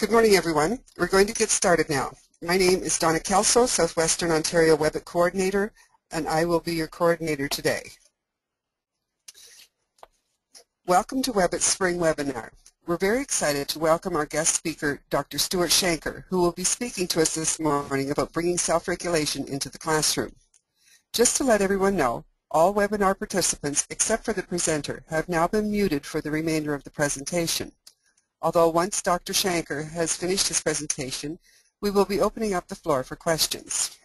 Good morning, everyone. We're going to get started now. My name is Donna Kelso, Southwestern Ontario WebET Coordinator, and I will be your coordinator today. Welcome to WebET's Spring Webinar. We're very excited to welcome our guest speaker, Dr. Stuart Shanker, who will be speaking to us this morning about bringing self-regulation into the classroom. Just to let everyone know, all webinar participants, except for the presenter, have now been muted for the remainder of the presentation. Although once Dr. Shanker has finished his presentation, we will be opening up the floor for questions.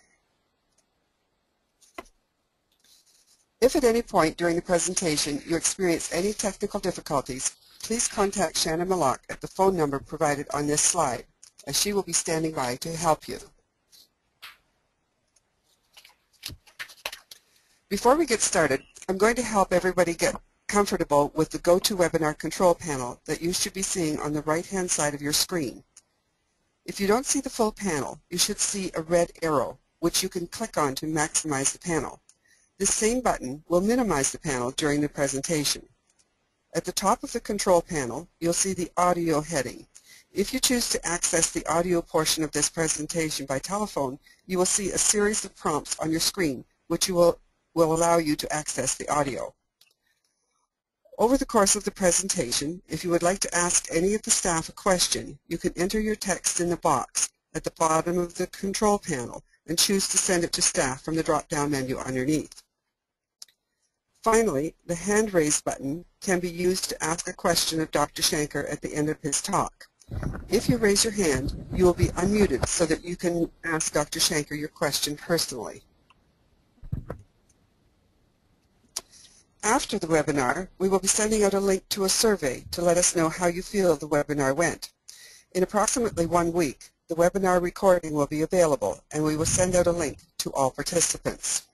If at any point during the presentation you experience any technical difficulties, please contact Shannon Mallock at the phone number provided on this slide, as she will be standing by to help you. Before we get started, I'm going to help everybody get comfortable with the GoToWebinar control panel that you should be seeing on the right-hand side of your screen. If you don't see the full panel, you should see a red arrow, which you can click on to maximize the panel. This same button will minimize the panel during the presentation. At the top of the control panel, you'll see the audio heading. If you choose to access the audio portion of this presentation by telephone, you will see a series of prompts on your screen, which will allow you to access the audio. Over the course of the presentation, if you would like to ask any of the staff a question, you can enter your text in the box at the bottom of the control panel and choose to send it to staff from the drop-down menu underneath. Finally, the hand raise button can be used to ask a question of Dr. Shanker at the end of his talk. If you raise your hand, you will be unmuted so that you can ask Dr. Shanker your question personally. After the webinar, we will be sending out a link to a survey to let us know how you feel the webinar went. In approximately 1 week, the webinar recording will be available, and we will send out a link to all participants.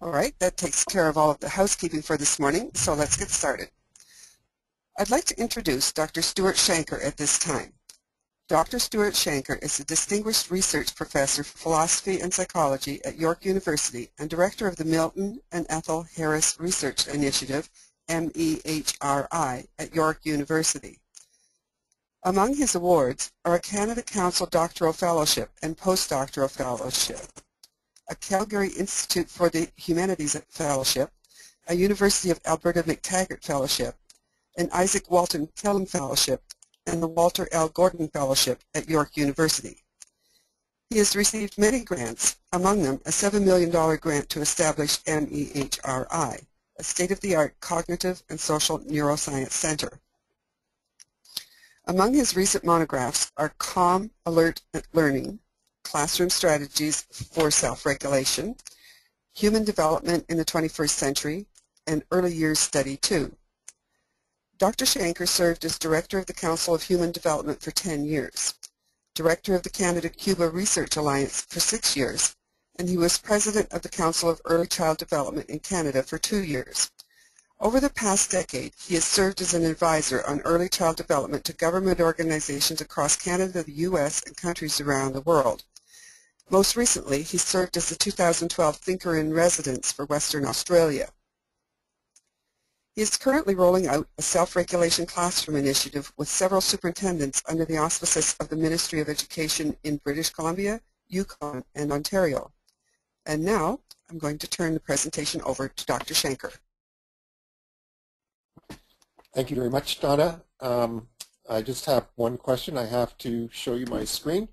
All right, that takes care of all of the housekeeping for this morning, so let's get started. I'd like to introduce Dr. Stuart Shanker at this time. Dr. Stuart Shanker is a Distinguished Research Professor for Philosophy and Psychology at York University and Director of the Milton and Ethel Harris Research Initiative, MEHRI, at York University. Among his awards are a Canada Council Doctoral Fellowship and Postdoctoral Fellowship, a Calgary Institute for the Humanities Fellowship, a University of Alberta McTaggart Fellowship, an Isaac Walton Killam Fellowship, and the Walter L. Gordon Fellowship at York University. He has received many grants, among them a $7 million grant to establish MEHRI, a state-of-the-art cognitive and social neuroscience center. Among his recent monographs are Calm, Alert Learning, Classroom Strategies for Self-Regulation, Human Development in the 21st Century, and Early Years Study 2. Dr. Shanker served as Director of the Council of Human Development for 10 years, Director of the Canada-Cuba Research Alliance for 6 years, and he was President of the Council of Early Child Development in Canada for 2 years. Over the past decade, he has served as an advisor on early child development to government organizations across Canada, the U.S., and countries around the world. Most recently, he served as the 2012 Thinker in Residence for Western Australia. He is currently rolling out a self-regulation classroom initiative with several superintendents under the auspices of the Ministry of Education in British Columbia, Yukon, and Ontario. And now, I'm going to turn the presentation over to Dr. Shanker. Thank you very much, Donna. I just have one question. I have to show you my screen.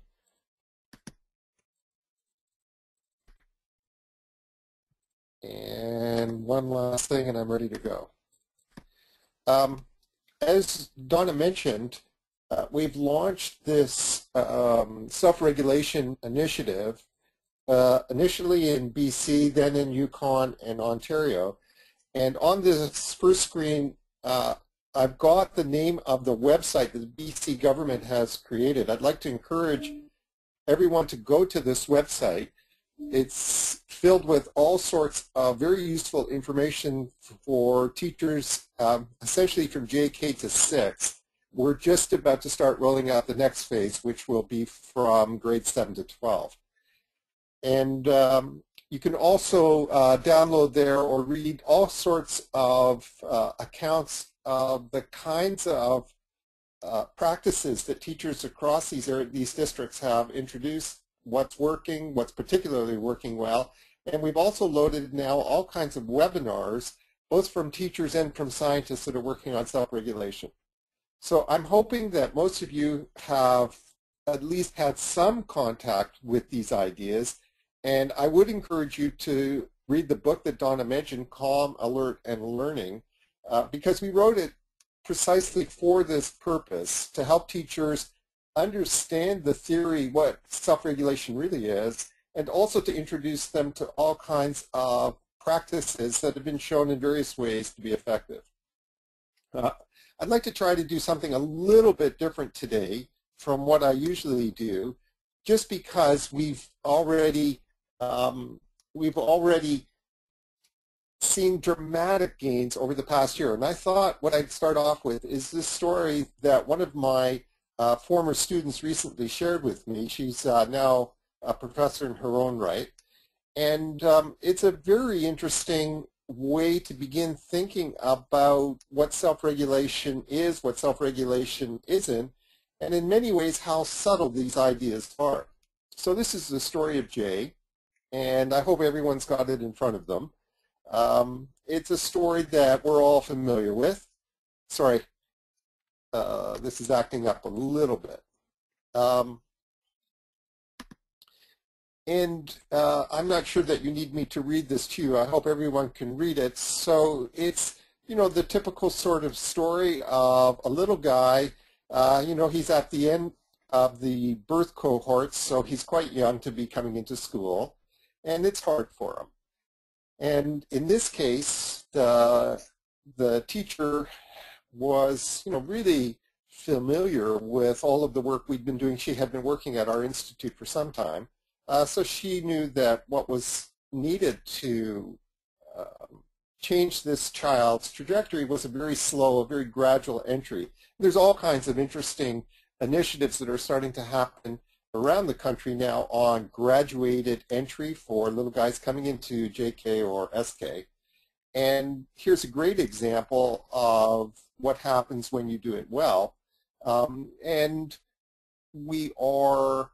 And one last thing, and I'm ready to go. As Donna mentioned, we've launched this self-regulation initiative initially in BC, then in Yukon and Ontario. And on this first screen, I've got the name of the website that the BC government has created. I'd like to encourage everyone to go to this website. It's filled with all sorts of very useful information for teachers, essentially from JK to 6. We're just about to start rolling out the next phase, which will be from grade 7 to 12. And you can also download there or read all sorts of accounts of the kinds of practices that teachers across these districts have introduced, what's working, what's particularly working well. And we've also loaded now all kinds of webinars, both from teachers and from scientists that are working on self-regulation. So I'm hoping that most of you have at least had some contact with these ideas. And I would encourage you to read the book that Donna mentioned, Calm, Alert, and Learning, because we wrote it precisely for this purpose, to help teachers understand the theory, what self-regulation really is, and also to introduce them to all kinds of practices that have been shown in various ways to be effective. I'd like to try to do something a little bit different today from what I usually do, just because we've already seen dramatic gains over the past year. And I thought what I'd start off with is this story that one of my former students recently shared with me. She's now a professor in her own right. And it's a very interesting way to begin thinking about what self-regulation is, what self-regulation isn't, and in many ways how subtle these ideas are. So this is the story of Jay, and I hope everyone's got it in front of them. It's a story that we're all familiar with. Sorry, this is acting up a little bit. I'm not sure that you need me to read this to you. I hope everyone can read it. So it's, you know, the typical sort of story of a little guy. You know, he's at the end of the birth cohort, so he's quite young to be coming into school, and it's hard for him. And in this case, the teacher was, you know, really familiar with all of the work we'd been doing. She had been working at our institute for some time, so she knew that what was needed to change this child's trajectory was a very slow, a very gradual entry. There's all kinds of interesting initiatives that are starting to happen around the country now on graduated entry for little guys coming into JK or SK. And here's a great example of what happens when you do it well. And we are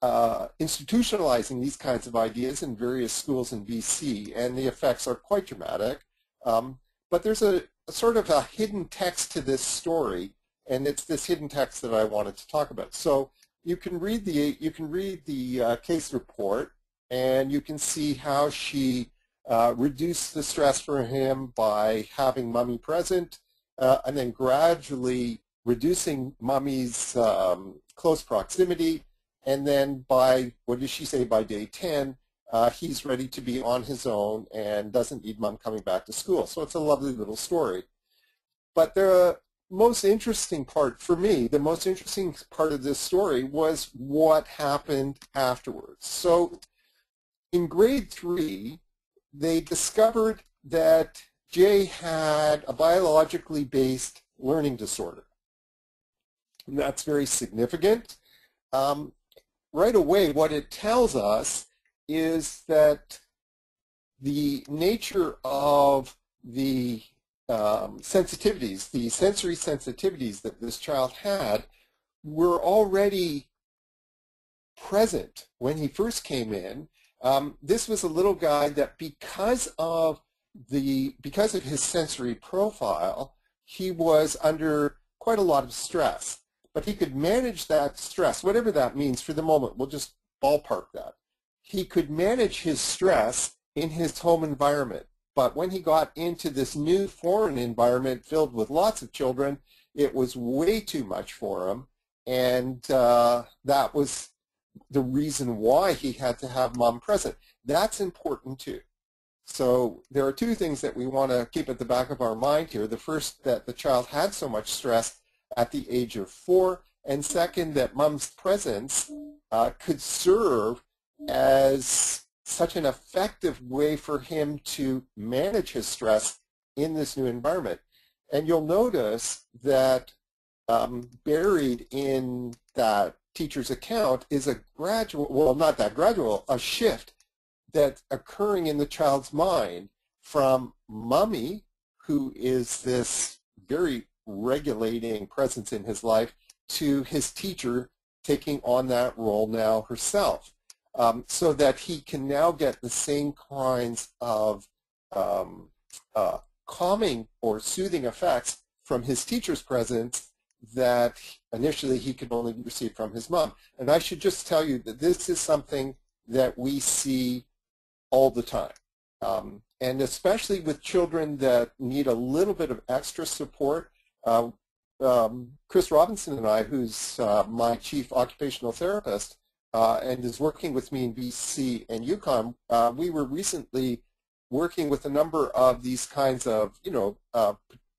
institutionalizing these kinds of ideas in various schools in BC, and the effects are quite dramatic. But there's a sort of a hidden text to this story, and it's this hidden text that I wanted to talk about. So you can read the case report, and you can see how she reduced the stress for him by having mommy present, and then gradually reducing mommy's close proximity, and then by, what did she say, by day 10, he's ready to be on his own and doesn't need mom coming back to school. So it's a lovely little story. But the most interesting part for me, the most interesting part of this story was what happened afterwards. So in grade 3, they discovered that Jay had a biologically based learning disorder. And that's very significant. Right away, what it tells us is that the nature of the sensitivities, the sensory sensitivities that this child had, were already present when he first came in. This was a little guy that because of his sensory profile, he was under quite a lot of stress. But he could manage that stress, whatever that means for the moment. We'll just ballpark that. He could manage his stress in his home environment. But when he got into this new foreign environment filled with lots of children, it was way too much for him. And that was the reason why he had to have mom present. That's important too. So there are two things that we want to keep at the back of our mind here. The first, that the child had so much stress at the age of 4, and second, that mom's presence could serve as such an effective way for him to manage his stress in this new environment. And you'll notice that buried in that teacher's account is a gradual, well, not that gradual, a shift that's occurring in the child's mind from mommy, who is this very regulating presence in his life, to his teacher taking on that role now herself, so that he can now get the same kinds of calming or soothing effects from his teacher's presence that initially he could only receive from his mom. And I should just tell you that this is something that we see all the time. And especially with children that need a little bit of extra support. Chris Robinson and I, who's my chief occupational therapist and is working with me in BC and Yukon, we were recently working with a number of these kinds of,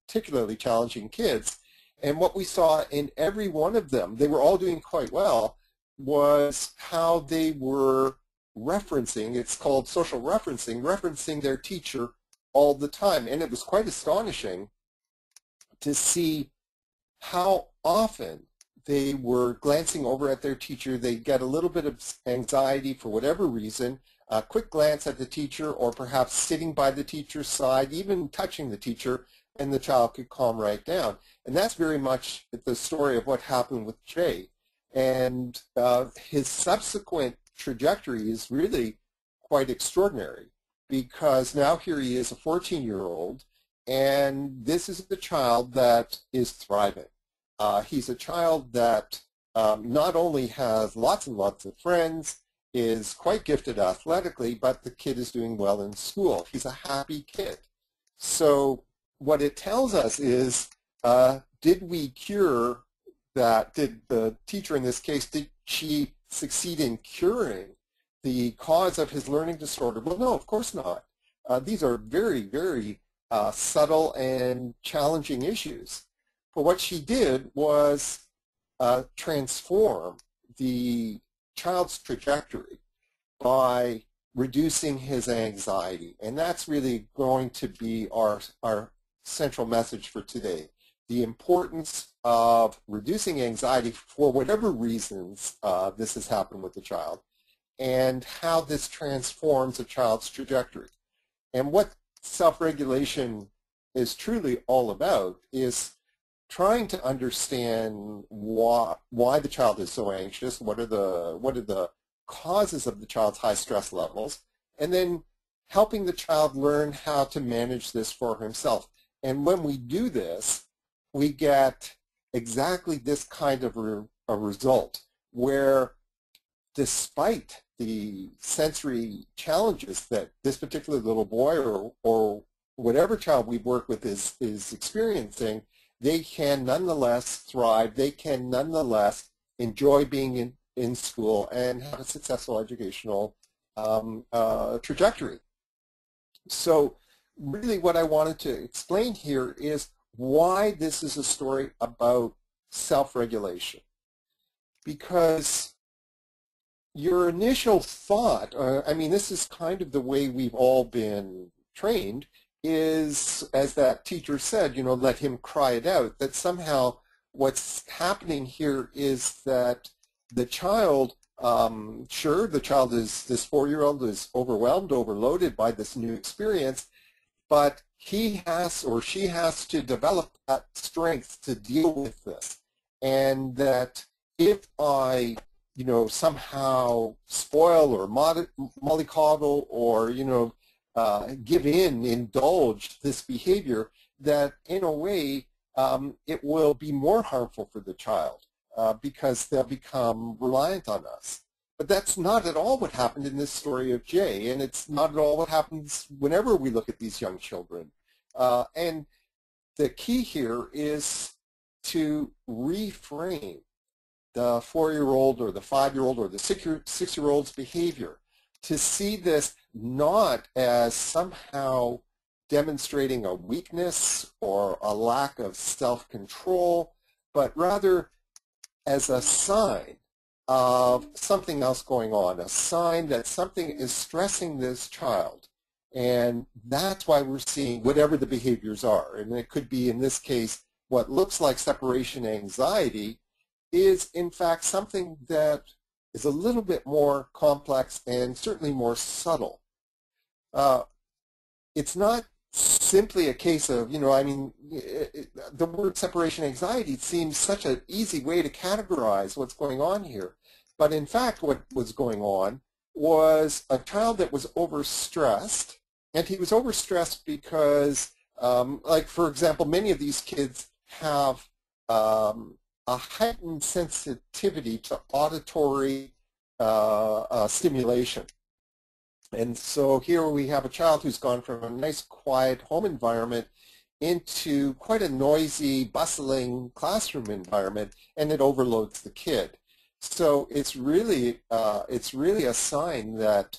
particularly challenging kids. And what we saw in every one of them, they were all doing quite well, was how they were referencing, it's called social referencing, referencing their teacher all the time. And it was quite astonishing to see how often they were glancing over at their teacher. They get a little bit of anxiety for whatever reason, a quick glance at the teacher, or perhaps sitting by the teacher's side, even touching the teacher, and the child could calm right down. And that's very much the story of what happened with Jay. And his subsequent trajectory is really quite extraordinary, because now here he is, a 14-year-old, and this is the child that is thriving. He's a child that not only has lots and lots of friends, is quite gifted athletically, but the kid is doing well in school. He's a happy kid. So what it tells us is, did we cure that? Did the teacher in this case, did she succeed in curing the cause of his learning disorder? Well, no, of course not. These are very, very subtle and challenging issues. But what she did was transform the child's trajectory by reducing his anxiety. And that's really going to be our central message for today. The importance of reducing anxiety for whatever reasons this has happened with the child, and how this transforms a child's trajectory. And what self-regulation is truly all about is trying to understand why the child is so anxious, what are the causes of the child's high stress levels, and then helping the child learn how to manage this for himself. And when we do this, we get exactly this kind of a result, where despite the sensory challenges that this particular little boy or whatever child we work with is experiencing, they can nonetheless thrive. They can nonetheless enjoy being in school and have a successful educational trajectory. So really what I wanted to explain here is why this is a story about self-regulation. Because your initial thought, this is kind of the way we've all been trained, is, as that teacher said, let him cry it out, that somehow what's happening here is that the child, sure, the child is, this 4-year-old is overwhelmed, overloaded by this new experience, but he has or she has to develop that strength to deal with this. And that if I, somehow spoil or mollycoddle or, give in, indulge this behavior, that in a way it will be more harmful for the child because they'll become reliant on us. But that's not at all what happened in this story of Jay, and it's not at all what happens whenever we look at these young children. And the key here is to reframe the 4-year-old or the 5-year-old or the 6-year-old's behavior, to see this not as somehow demonstrating a weakness or a lack of self-control, but rather as a sign of something else going on, a sign that something is stressing this child. And that's why we're seeing whatever the behaviors are. And it could be, in this case, what looks like separation anxiety is in fact something that is a little bit more complex and certainly more subtle. It's not simply a case of, I mean, the word separation anxiety seems such an easy way to categorize what's going on here. But in fact, what was going on was a child that was overstressed, and he was overstressed because, like, for example, many of these kids have a heightened sensitivity to auditory stimulation. And so here we have a child who's gone from a nice, quiet home environment into quite a noisy, bustling classroom environment, and it overloads the kid. So it's really a sign that,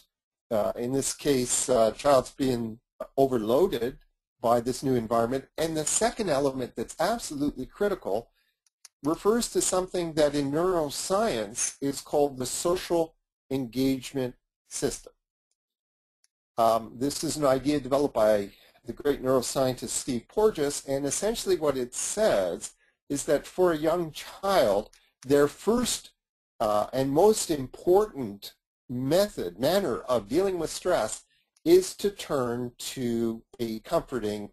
in this case, child's being overloaded by this new environment. And the second element that's absolutely critical refers to something that in neuroscience is called the social engagement system. This is an idea developed by the great neuroscientist Steve Porges, and essentially what it says is that for a young child, their first and most important manner of dealing with stress is to turn to a comforting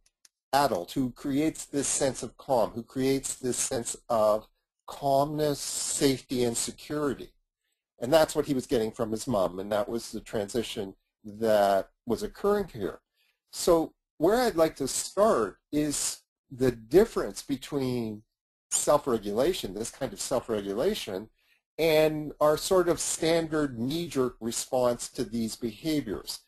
adult who creates this sense of calm, who creates this sense of calmness, safety, and security. And that's what he was getting from his mom, and that was the transition that was occurring here. So where I'd like to start is the difference between self-regulation, this kind of self-regulation, and our sort of standard knee-jerk response to these behaviors.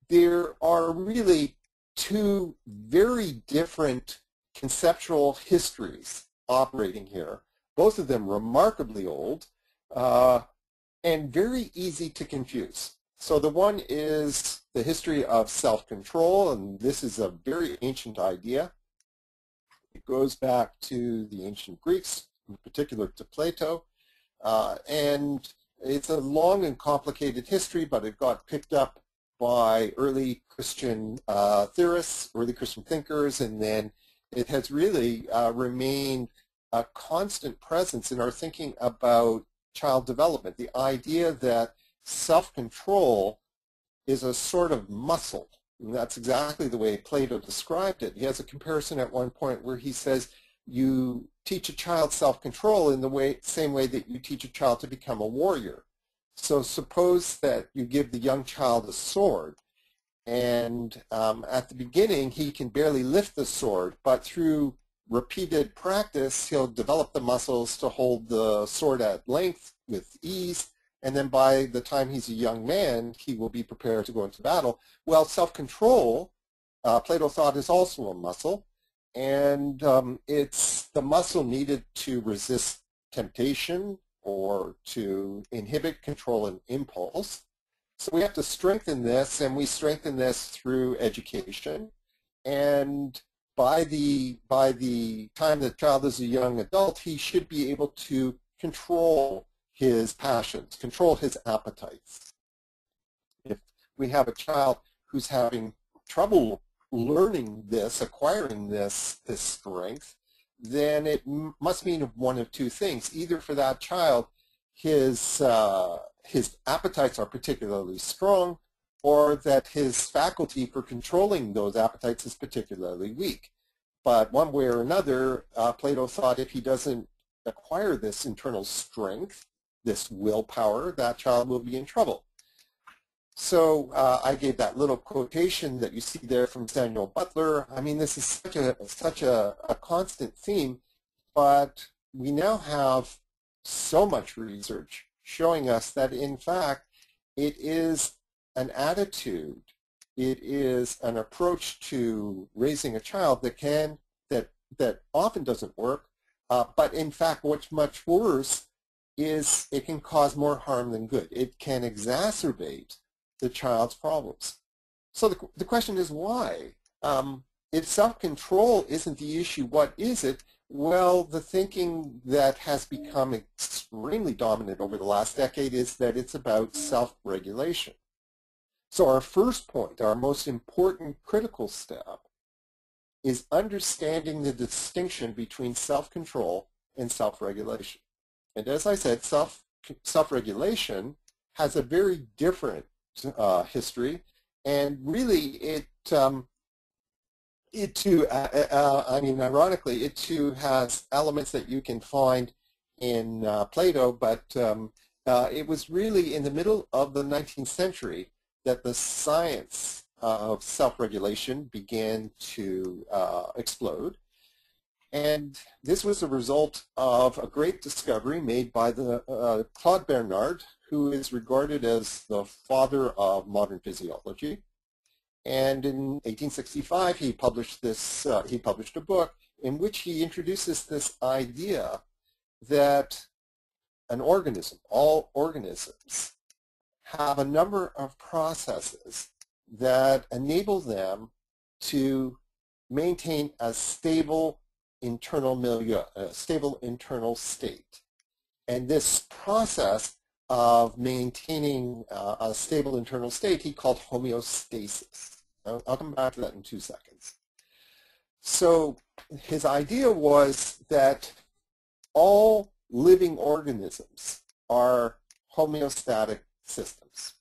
There are really two very different conceptual histories operating here, both of them remarkably old and very easy to confuse. So the one is the history of self-control, and this is a very ancient idea. It goes back to the ancient Greeks, in particular to Plato, and it's a long and complicated history, but it got picked up by early Christian theorists, early Christian thinkers, and then it has really remained a constant presence in our thinking about child development. The idea that self-control is a sort of muscle, and that's exactly the way Plato described it. He has a comparison at one point where he says you teach a child self-control in the same way that you teach a child to become a warrior. So suppose that you give the young child a sword, and at the beginning he can barely lift the sword, but through repeated practice he'll develop the muscles to hold the sword at length with ease, and then by the time he's a young man he will be prepared to go into battle. Well, self-control, Plato thought, is also a muscle, and it's the muscle needed to resist temptation or to inhibit, control, and impulse. So we have to strengthen this, and we strengthen this through education. And by the time the child is a young adult, he should be able to control his passions, control his appetites. If we have a child who's having trouble learning this, acquiring this strength, then it must mean one of two things. Either for that child, his appetites are particularly strong, or that his faculty for controlling those appetites is particularly weak. But one way or another, Plato thought if he doesn't acquire this internal strength, this willpower, that child will be in trouble. So I gave that little quotation that you see there from Samuel Butler. I mean, this is such a constant theme, but we now have so much research showing us that, in fact, it is an attitude, it is an approach to raising a child that often doesn't work, but in fact, what's much worse is it can cause more harm than good. It can exacerbate the child's problems. So the question is why? If self-control isn't the issue, what is it? Well, the thinking that has become extremely dominant over the last decade is that it's about self-regulation. So our first point, our most important critical step, is understanding the distinction between self-control and self-regulation. And as I said, self-regulation has a very different history, And really, it too, I mean, ironically, it too has elements that you can find in Plato, but it was really in the middle of the 19th century that the science of self-regulation began to explode. And this was a result of a great discovery made by the Claude Bernard, who is regarded as the father of modern physiology. And in 1865, he published a book in which he introduces this idea that an organism, all organisms, have a number of processes that enable them to maintain a stable internal milieu, a stable internal state. And this process of maintaining a stable internal state he called homeostasis. I'll come back to that in 2 seconds. So his idea was that all living organisms are homeostatic systems.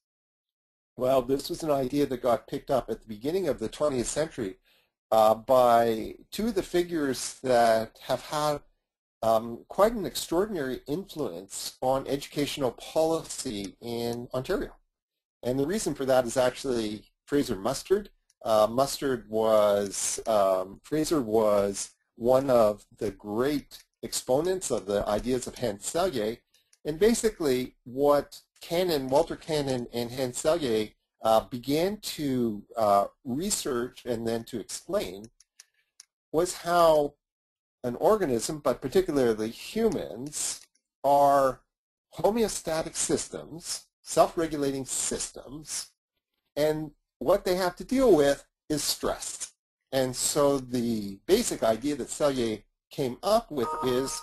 Well, this was an idea that got picked up at the beginning of the 20th century by two of the figures that have had quite an extraordinary influence on educational policy in Ontario. And the reason for that is actually Fraser Mustard. Fraser was one of the great exponents of the ideas of Hans Selye. And basically what Walter Cannon and Hans Selye began to research and then to explain was how an organism, but particularly humans, are homeostatic systems, self-regulating systems, and what they have to deal with is stress. And so the basic idea that Selye came up with is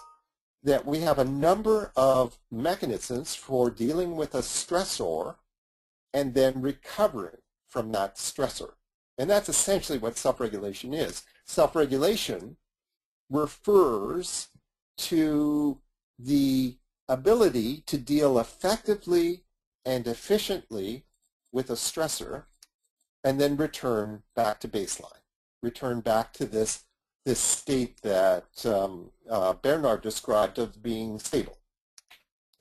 that we have a number of mechanisms for dealing with a stressor and then recovering from that stressor. And that's essentially what self-regulation is. Self-regulation refers to the ability to deal effectively and efficiently with a stressor and then return back to baseline, return back to this state that Bernard described of being stable.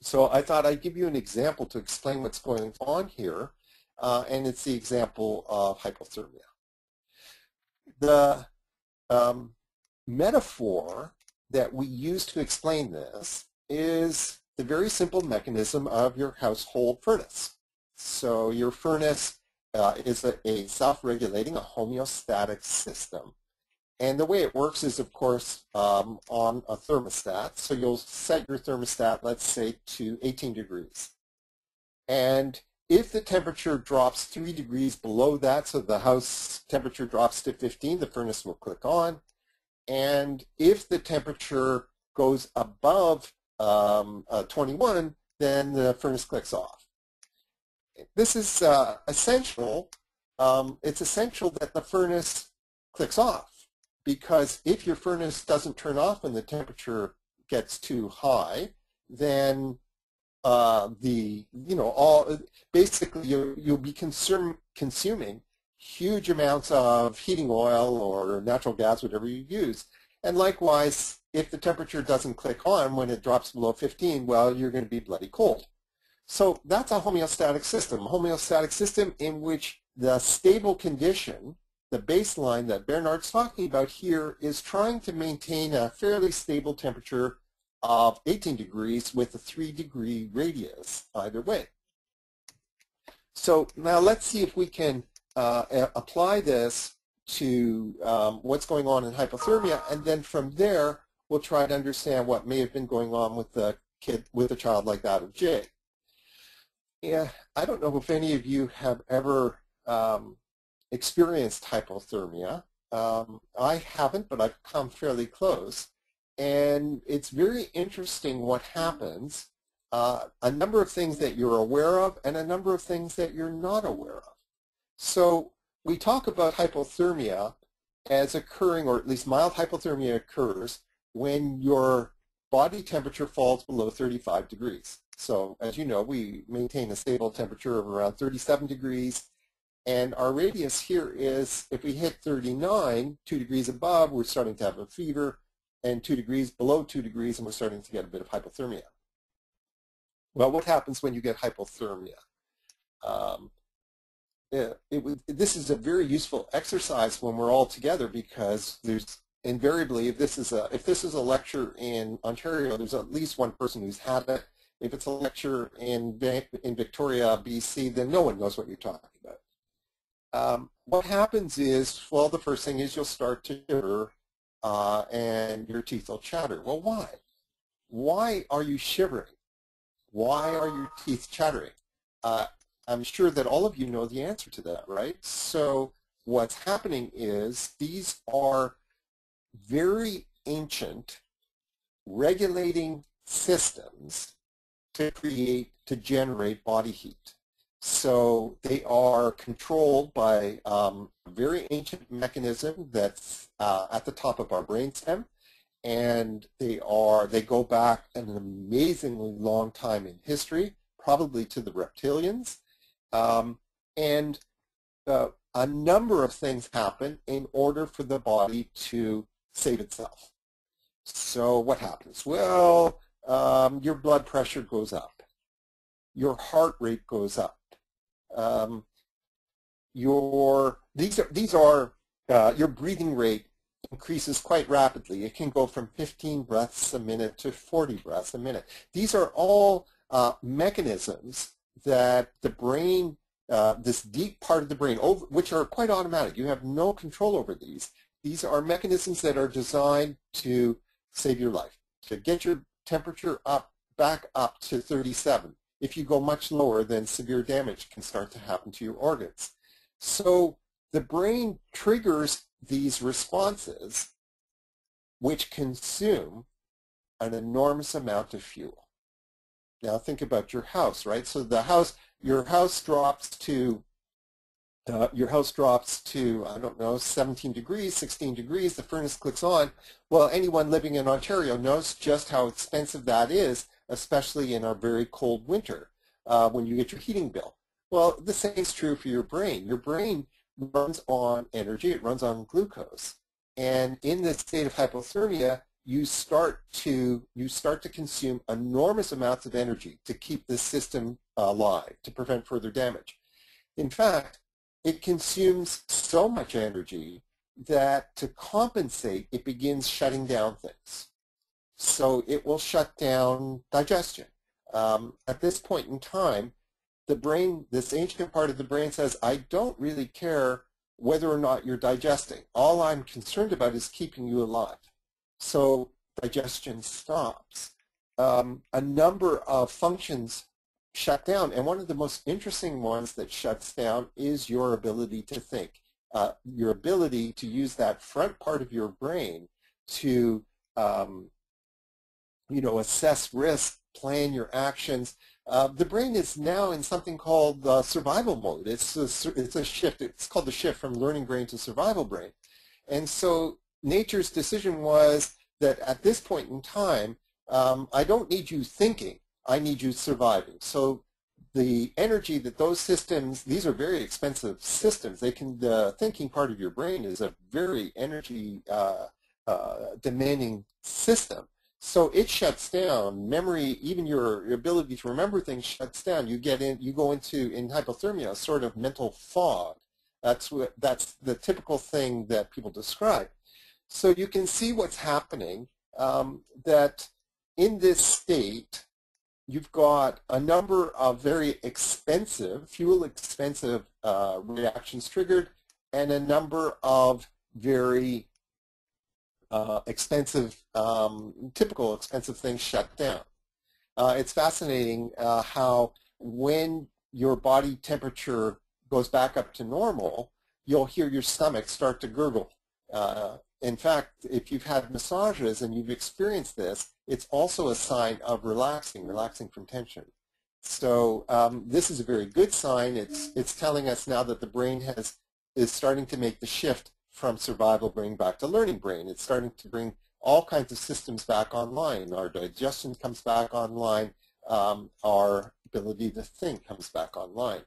So I thought I'd give you an example to explain what's going on here, and it's the example of hypothermia. The metaphor that we use to explain this is the very simple mechanism of your household furnace. So your furnace is a self-regulating, a homeostatic system. And the way it works is, of course, on a thermostat. So you'll set your thermostat, let's say, to 18 degrees. And if the temperature drops 3 degrees below that, so the house temperature drops to 15, the furnace will click on. And if the temperature goes above 21, then the furnace clicks off. This is essential. It's essential that the furnace clicks off, because if your furnace doesn't turn off when the temperature gets too high, then basically you'll be consuming huge amounts of heating oil or natural gas, whatever you use. And likewise, if the temperature doesn't click on when it drops below 15, well, you're going to be bloody cold. So that's a homeostatic system in which the stable condition, the baseline that Bernard's talking about here, is trying to maintain a fairly stable temperature of 18 degrees with a 3-degree radius either way. So now let's see if we can apply this to what's going on in hypothermia, and then from there we'll try to understand what may have been going on with a child like that of Jay. Yeah, I don't know if any of you have ever experienced hypothermia. I haven't, but I've come fairly close. And it's very interesting what happens. A number of things that you're aware of and a number of things that you're not aware of. So we talk about hypothermia as occurring, or at least mild hypothermia occurs when your body temperature falls below 35 degrees. So as you know, we maintain a stable temperature of around 37 degrees. And our radius here is, if we hit 39, 2 degrees above, we're starting to have a fever, and 2 degrees below 2 degrees, and we're starting to get a bit of hypothermia. Well, what happens when you get hypothermia? This is a very useful exercise when we're all together, because there's invariably, if this is a lecture in Ontario, there's at least one person who's had it. If it's a lecture in Victoria, BC, then no one knows what you're talking about. What happens is, well, the first thing is you'll start to shiver and your teeth will chatter. Well, why? Why are you shivering? Why are your teeth chattering? I'm sure that all of you know the answer to that, right? So what's happening is these are very ancient regulating systems to generate body heat. So they are controlled by a very ancient mechanism that's at the top of our brainstem, and they go back an amazingly long time in history, probably to the reptilians, and a number of things happen in order for the body to save itself. So what happens? Well, your blood pressure goes up, your heart rate goes up, your breathing rate increases quite rapidly. It can go from 15 breaths a minute to 40 breaths a minute. These are all mechanisms that the brain, this deep part of the brain, which are quite automatic. You have no control over these. These are mechanisms that are designed to save your life, to get your temperature back up to 37. If you go much lower, then severe damage can start to happen to your organs. So the brain triggers these responses, which consume an enormous amount of fuel. Now think about your house, right? So your house drops to, I don't know, 17 degrees, 16 degrees, the furnace clicks on. Well, anyone living in Ontario knows just how expensive that is, especially in our very cold winter when you get your heating bill. Well, the same is true for your brain. Your brain runs on energy, it runs on glucose. And in this state of hypothermia, you start to consume enormous amounts of energy to keep the system alive, to prevent further damage. In fact, it consumes so much energy that to compensate, it begins shutting down things. So it will shut down digestion. At this point in time, the brain, this ancient part of the brain says, I don't really care whether or not you're digesting. All I'm concerned about is keeping you alive. So digestion stops. A number of functions shut down, and one of the most interesting ones that shuts down is your ability to think, your ability to use that front part of your brain to assess risk, plan your actions. The brain is now in something called survival mode. It's a shift. It's called the shift from learning brain to survival brain. And so nature's decision was that at this point in time, I don't need you thinking, I need you surviving. So the energy that those systems, these are very expensive systems. The thinking part of your brain is a very energy demanding system. So it shuts down. Memory, even your ability to remember things shuts down. You go into, in hypothermia, a sort of mental fog. That's the typical thing that people describe. So you can see what's happening, that in this state, you've got a number of very expensive, fuel-expensive reactions triggered, and a number of very typical expensive things shut down. It's fascinating how when your body temperature goes back up to normal, you'll hear your stomach start to gurgle. In fact, if you've had massages and you've experienced this, it's also a sign of relaxing from tension. So this is a very good sign. It's telling us now that the brain is starting to make the shift from survival brain back to learning brain. It's starting to bring all kinds of systems back online. Our digestion comes back online. Our ability to think comes back online.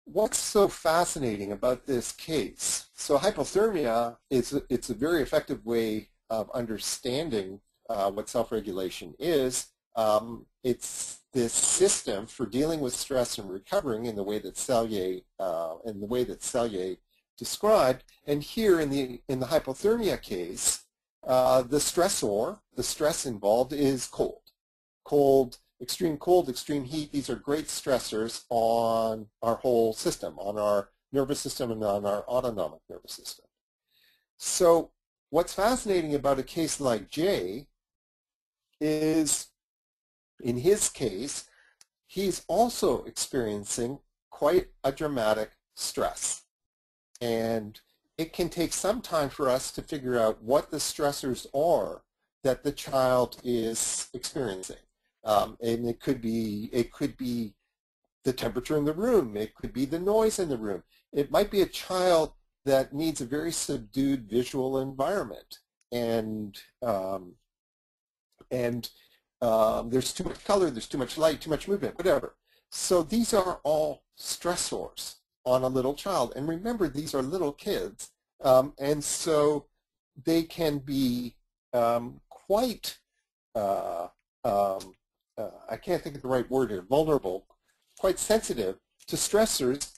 what's so fascinating about this case? So hypothermia it's a very effective way of understanding what self-regulation is. It's this system for dealing with stress and recovering in the way that Selye described. And here in the hypothermia case, the stress involved is cold, extreme cold, extreme heat. These are great stressors on our whole system, on our nervous system and on our autonomic nervous system. So what's fascinating about a case like Jay is, in his case, he's also experiencing quite a dramatic stress. And it can take some time for us to figure out what the stressors are that the child is experiencing. And it could be the temperature in the room. It could be the noise in the room. It might be a child that needs a very subdued visual environment, and there's too much color, there's too much light, too much movement, whatever. So these are all stressors on a little child. And remember, these are little kids, and so they can be quite, I can't think of the right word here, vulnerable, quite sensitive to stressors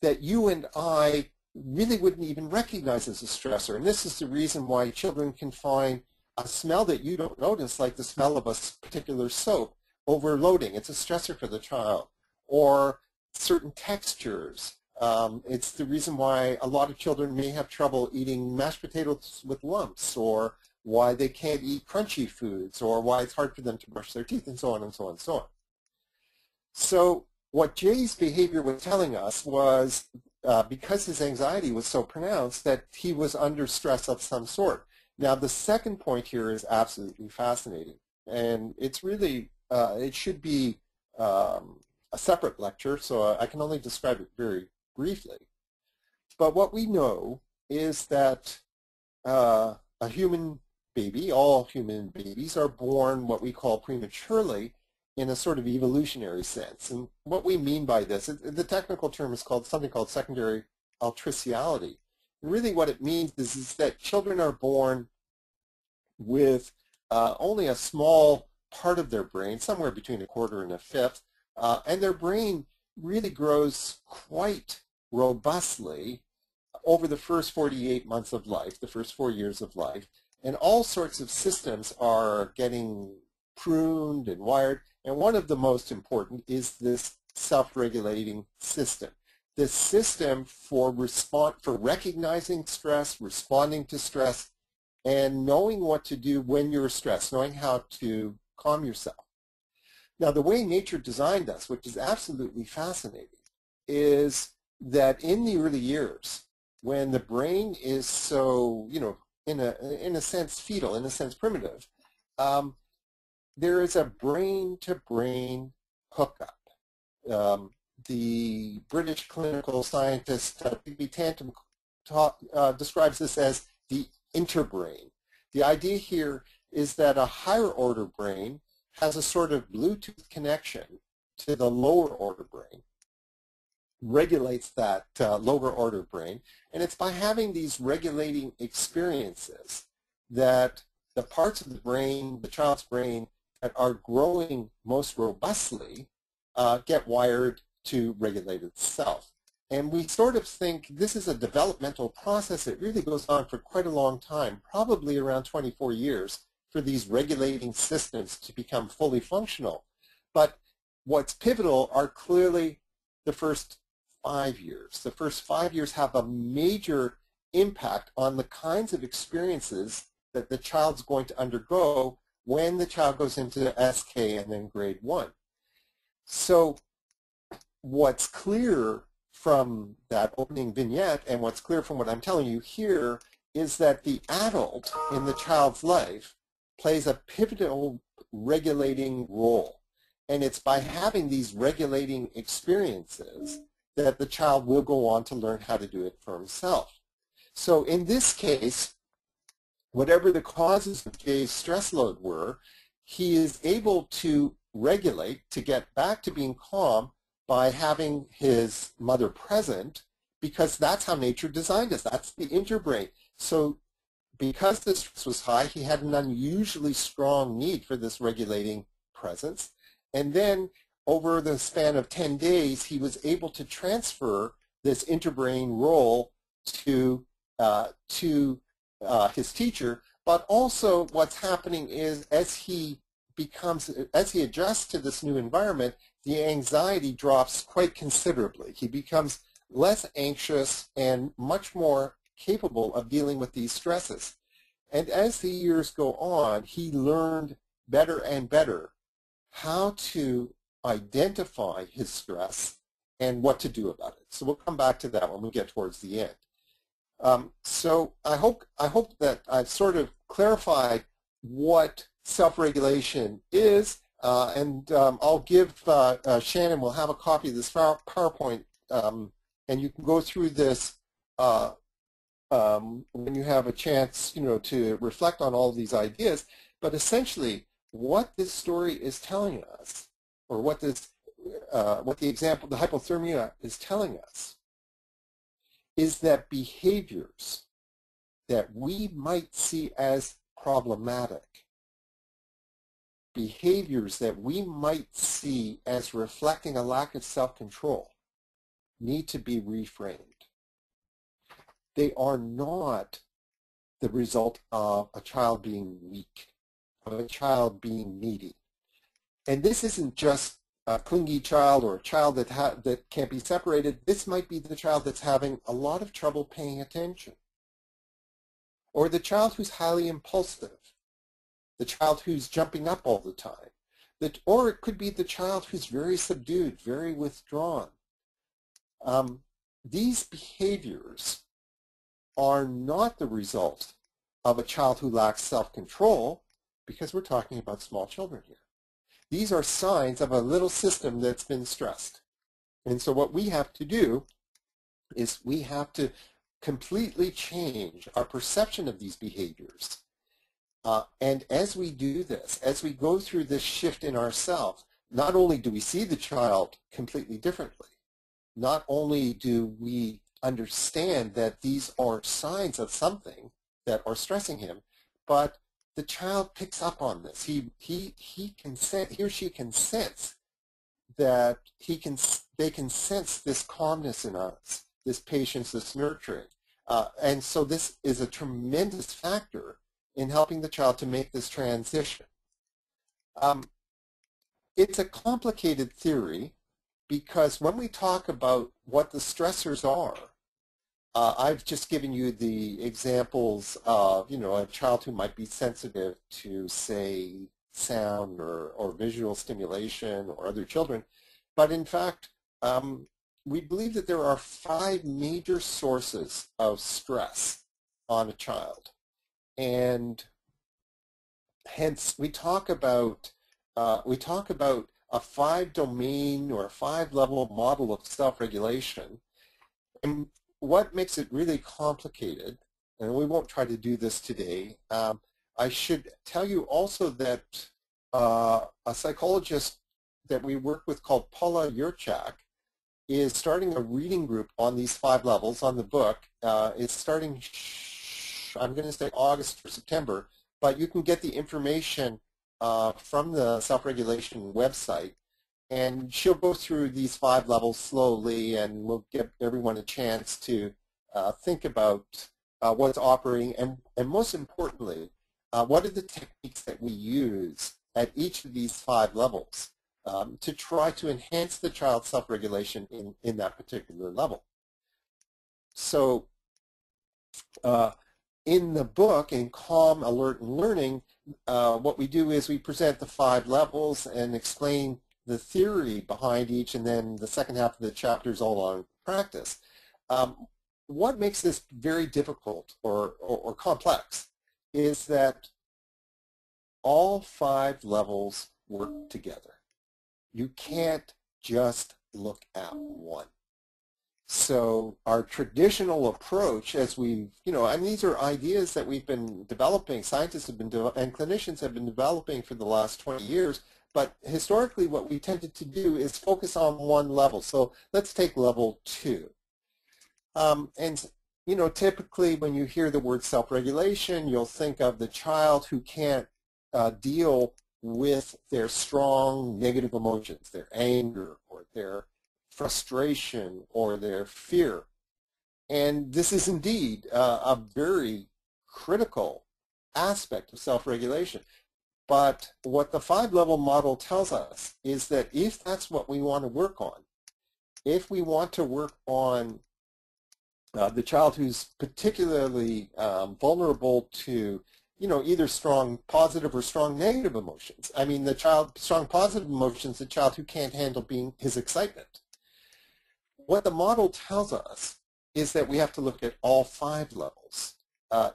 that you and I really wouldn't even recognize as a stressor. And this is the reason why children can find a smell that you don't notice, like the smell of a particular soap, overloading. It's a stressor for the child. Or certain textures. It's the reason why a lot of children may have trouble eating mashed potatoes with lumps, or why they can't eat crunchy foods, or why it's hard for them to brush their teeth, and so on and so on and so on. So what Jay's behavior was telling us was, because his anxiety was so pronounced, that he was under stress of some sort. Now, the second point here is absolutely fascinating, and it's really, it should be a separate lecture, so I can only describe it very briefly. But what we know is that a human baby, all human babies, are born what we call prematurely in a sort of evolutionary sense. And what we mean by this, the technical term is called something called secondary altriciality. And really what it means is that children are born with only a small part of their brain, somewhere between a quarter and a fifth, and their brain really grows quite robustly over the first 48 months of life, the first 4 years of life, and all sorts of systems are getting pruned and wired, and one of the most important is this self-regulating system. This system for recognizing stress, responding to stress, and knowing what to do when you're stressed, knowing how to calm yourself. Now, the way nature designed us, which is absolutely fascinating, is that in the early years, when the brain is so, in a sense fetal, in a sense primitive, there is a brain-to-brain hookup. The British clinical scientist B. Tantum describes this as the interbrain. The idea here is that a higher order brain has a sort of Bluetooth connection to the lower order brain, regulates that lower order brain, and it's by having these regulating experiences that the parts of the brain, the child's brain, that are growing most robustly get wired to regulate itself. And we sort of think this is a developmental process that really goes on for quite a long time, probably around 24 years, for these regulating systems to become fully functional. But what's pivotal are clearly the first 5 years. The first 5 years have a major impact on the kinds of experiences that the child's going to undergo when the child goes into SK and then grade 1. So what's clear from that opening vignette and what's clear from what I'm telling you here is that the adult in the child's life plays a pivotal regulating role. And it's by having these regulating experiences that the child will go on to learn how to do it for himself. So in this case, whatever the causes of Jay's stress load were, he is able to regulate, to get back to being calm by having his mother present, because that's how nature designed us. That's the interbrain. So because the stress was high, he had an unusually strong need for this regulating presence. And then over the span of 10 days, he was able to transfer this interbrain role to his teacher. But also what's happening is as he adjusts to this new environment, the anxiety drops quite considerably. He becomes less anxious and much more capable of dealing with these stresses. And as the years go on, he learned better and better how to identify his stress and what to do about it. So we'll come back to that when we get towards the end. So I hope that I've sort of clarified what self-regulation is, and I'll give Shannon will have a copy of this PowerPoint, and you can go through this when you have a chance, to reflect on all these ideas. But essentially, what this story is telling us, or what the example, the hypothermia, is telling us, is that behaviors that we might see as problematic, behaviors that we might see as reflecting a lack of self-control, need to be reframed. They are not the result of a child being weak, of a child being needy. And this isn't just a clingy child or a child that can't be separated. This might be the child that's having a lot of trouble paying attention, or the child who's highly impulsive, the child who's jumping up all the time, or it could be the child who's very subdued, very withdrawn. These behaviors are not the result of a child who lacks self-control, because we're talking about small children here. These are signs of a little system that's been stressed. And so what we have to do is we have to completely change our perception of these behaviors. And as we do this, as we go through this shift in ourselves, not only do we see the child completely differently, not only do we understand that these are signs of something that are stressing him, but the child picks up on this. He or she can sense that they can sense this calmness in us, this patience, this nurturing. And so this is a tremendous factor in helping the child to make this transition. It's a complicated theory, because when we talk about what the stressors are, I've just given you the examples of, a child who might be sensitive to, say, sound or visual stimulation, or other children. But in fact, we believe that there are 5 major sources of stress on a child. And hence we talk about a 5-domain or a 5-level model of self-regulation. And what makes it really complicated, and we won't try to do this today, I should tell you also that a psychologist that we work with called Paula Yurchak is starting a reading group on these 5 levels on the book. It's starting, I'm going to say August or September, but you can get the information from the self-regulation website. And she'll go through these 5 levels slowly, and we'll give everyone a chance to think about what's operating, and most importantly, what are the techniques that we use at each of these 5 levels to try to enhance the child's self-regulation in that particular level. So in the book, in Calm, Alert, and Learning, what we do is we present the 5 levels and explain the theory behind each, and then the second half of the chapter is all on practice. What makes this very difficult or complex is that all 5 levels work together. You can't just look at one. So our traditional approach, as we've, and these are ideas that we've been developing, scientists have been and clinicians have been developing for the last 20 years, but historically what we tended to do is focus on one level. So let's take level 2. And typically when you hear the word self-regulation, you'll think of the child who can't deal with their strong negative emotions, their anger or their frustration or their fear. And this is indeed a very critical aspect of self-regulation. But what the 5-level model tells us is that if that's what we want to work on, if we want to work on the child who's particularly vulnerable to, either strong positive or strong negative emotions. I mean, strong positive emotions, the child who can't handle his excitement. What the model tells us is that we have to look at all 5 levels.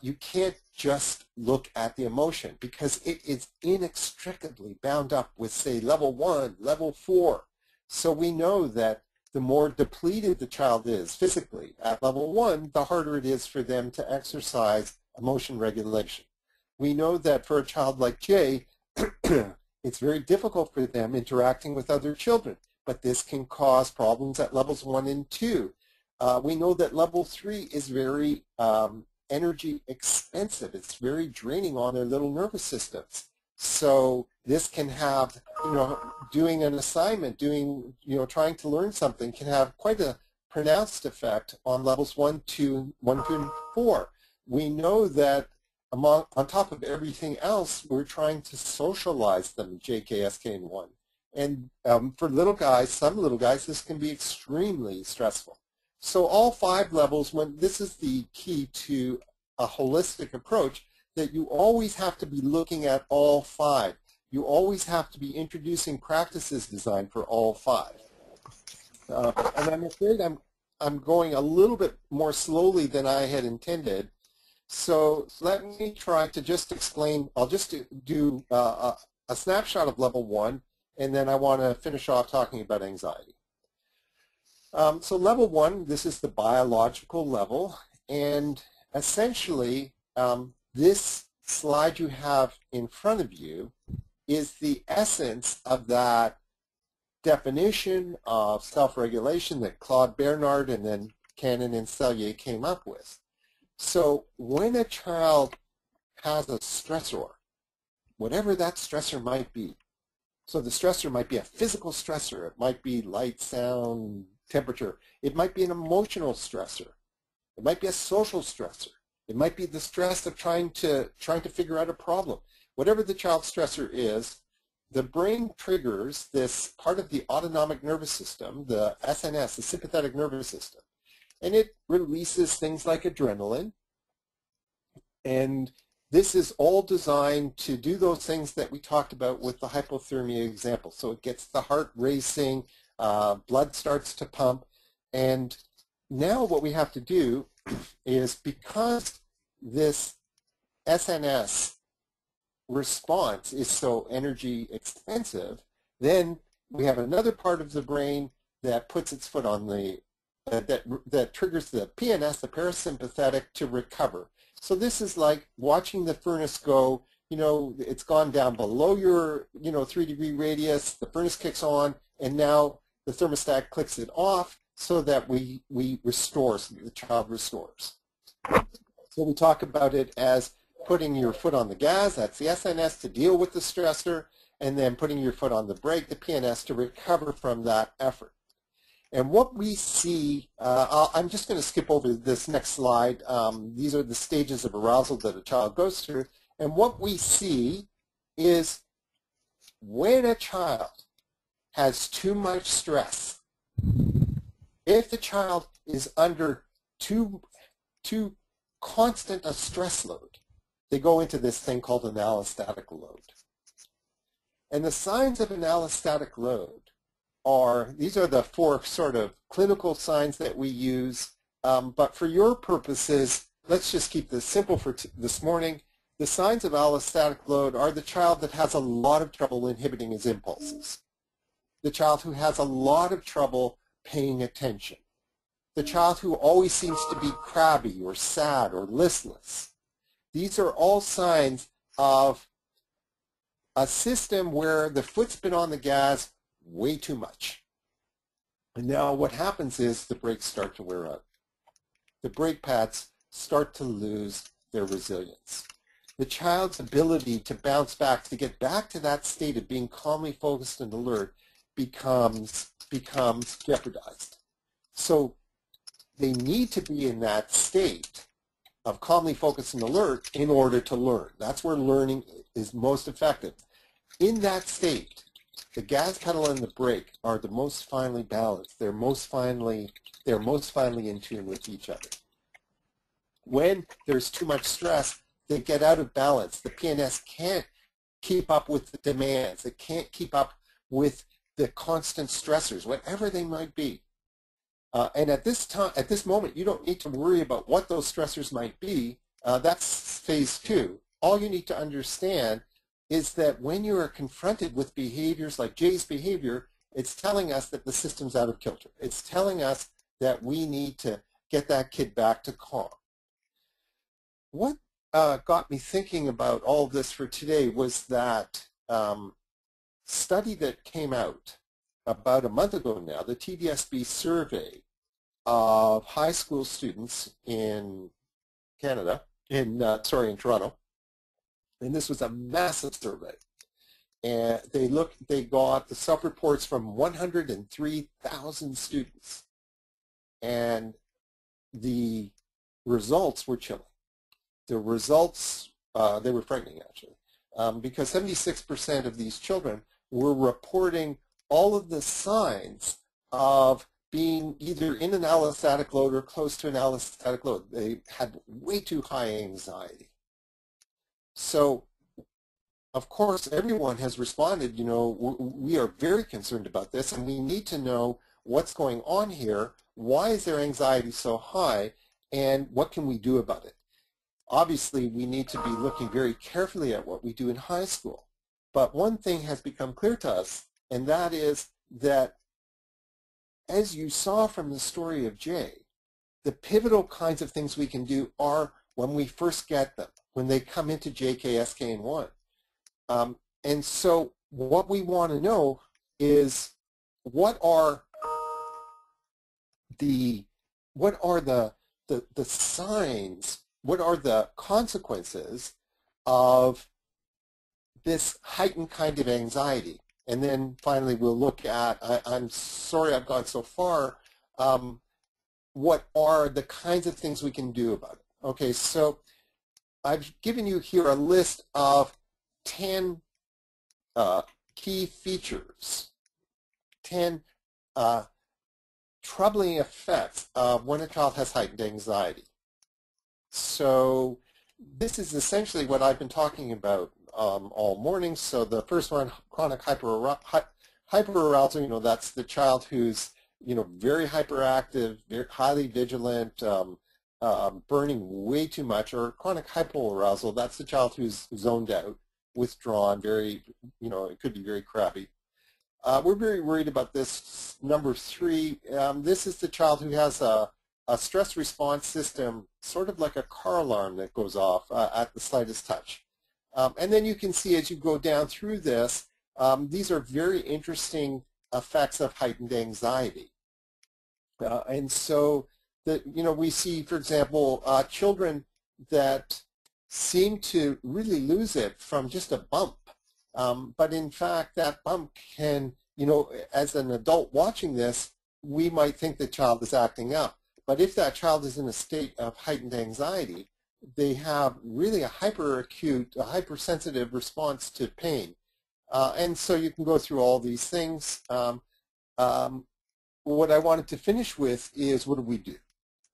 You can't just look at the emotion because it is inextricably bound up with, say, level 1, level 4. So we know that the more depleted the child is physically at level 1, the harder it is for them to exercise emotion regulation. We know that for a child like Jay, it's very difficult for them interacting with other children, but this can cause problems at levels 1 and 2. We know that level 3 is very energy expensive. It's very draining on their little nervous systems. So this can have, doing an assignment, trying to learn something can have quite a pronounced effect on levels 1, 2, and 4. We know that on top of everything else, we're trying to socialize them, J, K, S, K, and 1. And for little guys, some little guys, this can be extremely stressful. So all 5 levels, this is the key to a holistic approach, that you always have to be looking at all 5. You always have to be introducing practices designed for all 5. And I'm afraid I'm going a little bit more slowly than I had intended. So let me try to just explain. I'll just do a snapshot of level 1, and then I want to finish off talking about anxiety. So level 1, this is the biological level, and essentially this slide you have in front of you is the essence of that definition of self-regulation that Claude Bernard and then Cannon and Selye came up with. So when a child has a stressor, whatever that stressor might be, so the stressor might be a physical stressor, it might be light, sound, temperature, it might be an emotional stressor, it might be a social stressor, it might be the stress of trying to figure out a problem. Whatever the child's stressor is, the brain triggers this part of the autonomic nervous system, the SNS, the sympathetic nervous system, and it releases things like adrenaline. And this is all designed to do those things that we talked about with the hypothermia example. So it gets the heart racing, blood starts to pump, and now what we have to do is, because this SNS response is so energy expensive, then we have another part of the brain that puts its foot on the, that triggers the PNS, the parasympathetic, to recover. So this is like watching the furnace go, it's gone down below your, 3-degree radius, the furnace kicks on, and now the thermostat clicks it off so that we restore, so that the child restores. So we talk about it as putting your foot on the gas, that's the SNS, to deal with the stressor, and then putting your foot on the brake, the PNS, to recover from that effort. And what we see, I'm just going to skip over this next slide. These are the stages of arousal that a child goes through. And what we see is when a child has too much stress, if the child is under too constant a stress load, they go into this thing called an allostatic load. And the signs of an allostatic load these are the 4 sort of clinical signs that we use, but for your purposes, let's just keep this simple for this morning. The signs of allostatic load are the child that has a lot of trouble inhibiting his impulses, the child who has a lot of trouble paying attention, the child who always seems to be crabby or sad or listless. These are all signs of a system where the foot's been on the gas way too much. And now what happens is the brakes start to wear out. The brake pads start to lose their resilience. The child's ability to bounce back, to get back to that state of being calmly focused and alert becomes jeopardized. So they need to be in that state of calmly focused and alert in order to learn. That's where learning is most effective. In that state, the gas pedal and the brake are the most finely balanced. They're most finely in tune with each other. When there's too much stress, they get out of balance. The PNS can't keep up with the demands. It can't keep up with the constant stressors, whatever they might be. And at this moment, you don't need to worry about what those stressors might be. That's phase 2. All you need to understand is that when you are confronted with behaviors like Jay's behavior, it's telling us that the system's out of kilter. It's telling us that we need to get that kid back to calm. What got me thinking about all this for today was that study that came out about a month ago now, the TDSB survey of high school students in Canada, in Toronto, and this was a massive survey. And they got the self-reports from 103,000 students, and the results were chilling. The results, they were frightening actually, because 76% of these children were reporting all of the signs of being either in an allostatic load or close to an allostatic load. They had way too high anxiety. So, of course, everyone has responded, you know, we are very concerned about this, and we need to know what's going on here, why is their anxiety so high, and what can we do about it? Obviously, we need to be looking very carefully at what we do in high school. But one thing has become clear to us, and that is that, as you saw from the story of Jay, the pivotal kinds of things we can do are when we first get them, when they come into JK, SK, and 1. And so what we want to know is what are the signs, what are the consequences of this heightened kind of anxiety? And then finally we'll look at, I'm sorry I've gone so far, what are the kinds of things we can do about it? Okay, so I've given you here a list of 10 key features, 10 troubling effects of when a child has heightened anxiety. So this is essentially what I've been talking about all morning. So the first one, chronic hyperarousal, you know, that's the child who's, you know, very hyperactive, very highly vigilant, burning way too much. Or chronic hypoarousal, that's the child who's zoned out, withdrawn, very, you know, it could be very crabby. We're very worried about this number 3. This is the child who has a stress response system, sort of like a car alarm that goes off at the slightest touch. And then you can see as you go down through this, these are very interesting effects of heightened anxiety. And so, you know, we see, for example, children that seem to really lose it from just a bump. But in fact, that bump can, you know, as an adult watching this, we might think the child is acting up. But if that child is in a state of heightened anxiety, they have really a hyperacute, a hypersensitive response to pain. And so you can go through all these things. What I wanted to finish with is, what do we do?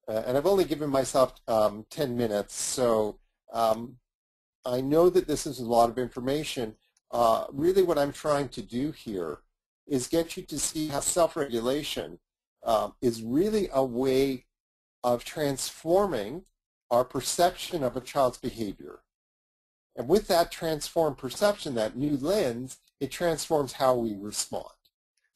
And I've only given myself 10 minutes, so I know that this is a lot of information. Really what I'm trying to do here is get you to see how self-regulation is really a way of transforming our perception of a child's behavior. And with that transformed perception, that new lens, it transforms how we respond.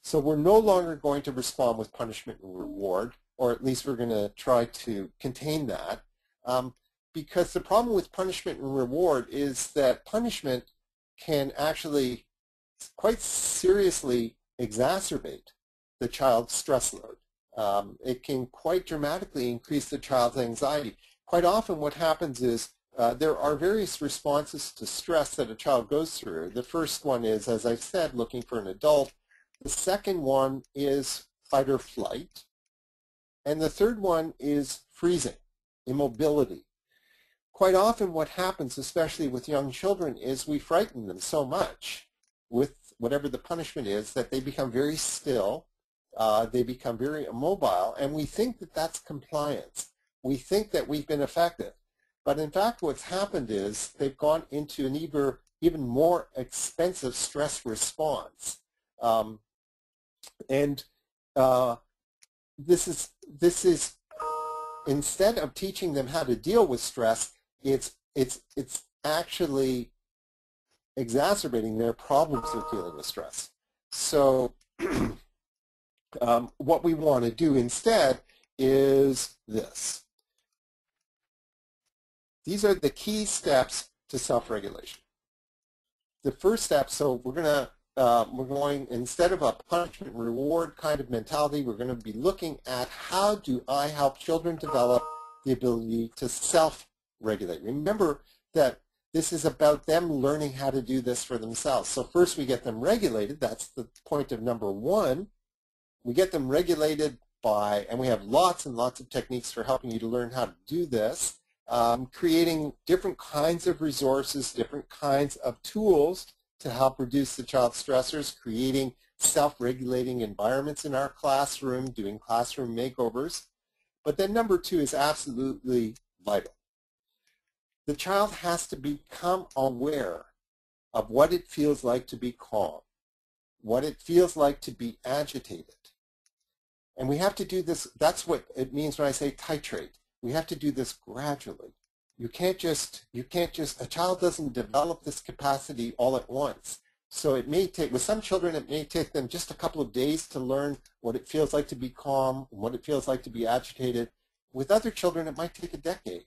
So we're no longer going to respond with punishment and reward, or at least we're going to try to contain that. Because the problem with punishment and reward is that punishment can actually quite seriously exacerbate the child's stress load. It can quite dramatically increase the child's anxiety. Quite often what happens is there are various responses to stress that a child goes through. The first one is, as I said, looking for an adult. The second one is fight or flight. And the third one is freezing, immobility. Quite often what happens, especially with young children, is we frighten them so much with whatever the punishment is that they become very still, they become very immobile, and we think that that's compliance. We think that we've been effective. But in fact what's happened is they've gone into an even more expensive stress response. This is instead of teaching them how to deal with stress, it's actually exacerbating their problems with dealing with stress. So what we want to do instead is this. These are the key steps to self-regulation. The first step, so we're going, instead of a punishment reward kind of mentality, we're going to be looking at how do I help children develop the ability to self-regulate. Remember that this is about them learning how to do this for themselves. So first we get them regulated. That's the point of number one. We get them regulated by, and we have lots and lots of techniques for helping you to learn how to do this, creating different kinds of resources, different kinds of tools to help reduce the child's stressors, creating self-regulating environments in our classroom, doing classroom makeovers. But then number two is absolutely vital. The child has to become aware of what it feels like to be calm, what it feels like to be agitated. And we have to do this, that's what it means when I say titrate. We have to do this gradually. You can't just, a child doesn't develop this capacity all at once. So it may take, with some children, it may take them just a couple of days to learn what it feels like to be calm, what it feels like to be agitated. With other children, it might take a decade.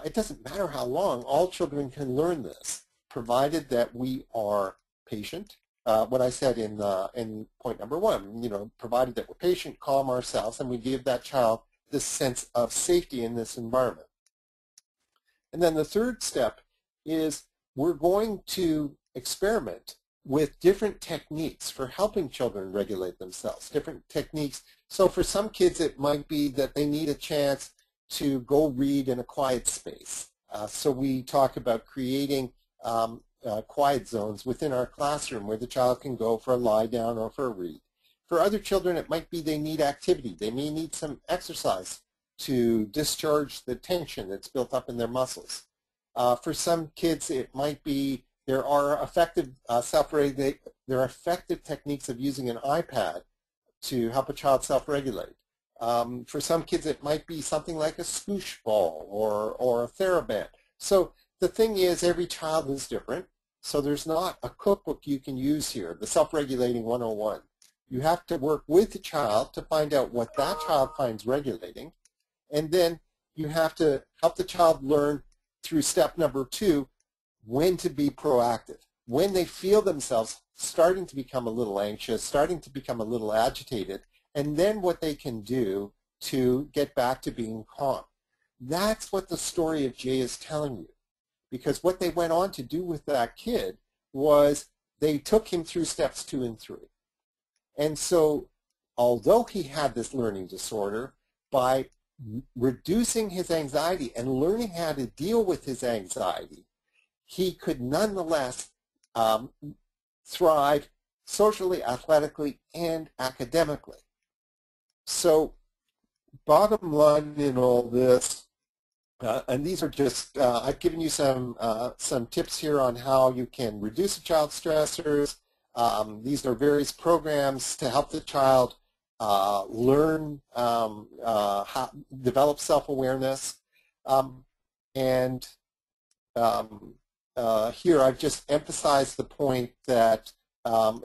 It doesn't matter how long, all children can learn this, provided that we are patient. What I said in point number one, provided that we're patient, calm ourselves, and we give that child this sense of safety in this environment. And then the third step is we're going to experiment with different techniques for helping children regulate themselves, different techniques. So for some kids it might be that they need a chance to go read in a quiet space. So we talk about creating quiet zones within our classroom where the child can go for a lie down or for a read. For other children it might be they need activity. They may need some exercise to discharge the tension that's built up in their muscles. For some kids it might be there are effective effective techniques of using an iPad to help a child self-regulate. For some kids it might be something like a swoosh ball or a TheraBand. So the thing is, every child is different, so there's not a cookbook you can use here, the Self-Regulating 101. You have to work with the child to find out what that child finds regulating, and then you have to help the child learn through step number two when to be proactive. When they feel themselves starting to become a little anxious, starting to become a little agitated, and then what they can do to get back to being calm. That's what the story of Jay is telling you. Because what they went on to do with that kid was they took him through steps 2 and 3. And so although he had this learning disorder, by reducing his anxiety and learning how to deal with his anxiety, he could nonetheless thrive socially, athletically, and academically. So bottom line in all this, and these are just, I've given you some tips here on how you can reduce a child's stressors. These are various programs to help the child learn, develop self-awareness. Here I've just emphasized the point that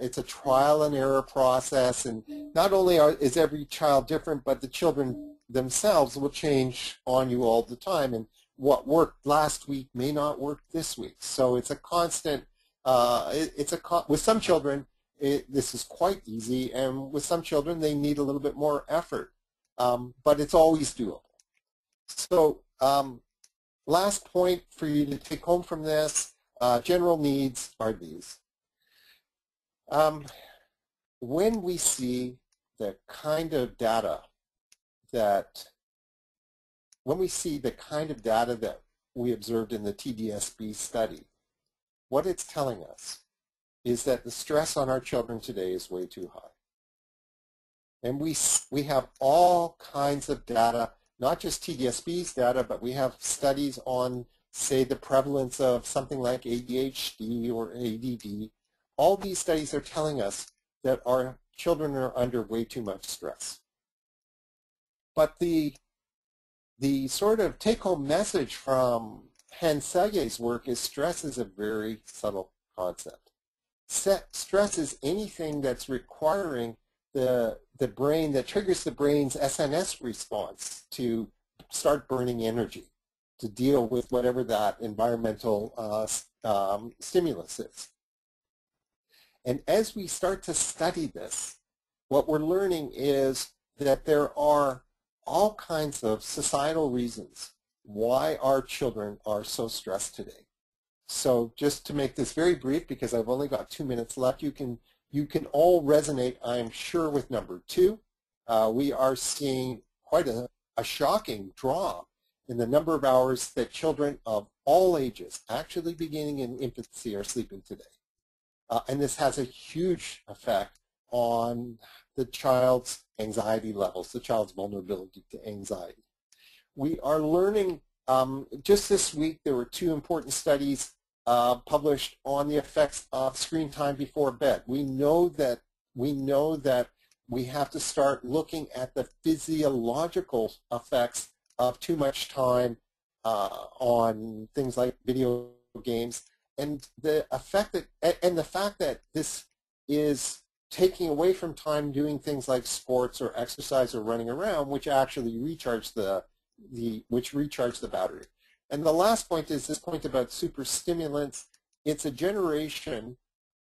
it's a trial and error process, and not only is every child different, but the children themselves will change on you all the time, and what worked last week may not work this week. So it's a constant with some children, this is quite easy, and with some children, they need a little bit more effort, but it's always doable. So last point for you to take home from this, general needs are these. When we see the kind of data that we observed in the TDSB study, what it's telling us is that the stress on our children today is way too high. And we have all kinds of data, not just TDSB's data, but we have studies on, say, the prevalence of something like ADHD or ADD. All these studies are telling us that our children are under way too much stress. But the sort of take-home message from Hans Selye's work is stress is a very subtle concept. Stress is anything that's requiring the brain, that triggers the brain's SNS response to start burning energy to deal with whatever that environmental stimulus is. And as we start to study this, what we're learning is that there are all kinds of societal reasons why our children are so stressed today. So just to make this very brief, because I've only got 2 minutes left, you can all resonate, I'm sure, with number 2. We are seeing quite a shocking drop in the number of hours that children of all ages, actually beginning in infancy, are sleeping today. And this has a huge effect on the child's anxiety levels, the child's vulnerability to anxiety. We are learning, just this week there were 2 important studies published on the effects of screen time before bed. We know that we have to start looking at the physiological effects of too much time on things like video games, and the fact that this is taking away from time doing things like sports or exercise or running around, which actually recharge the battery. And the last point is this point about superstimulants. It's a generation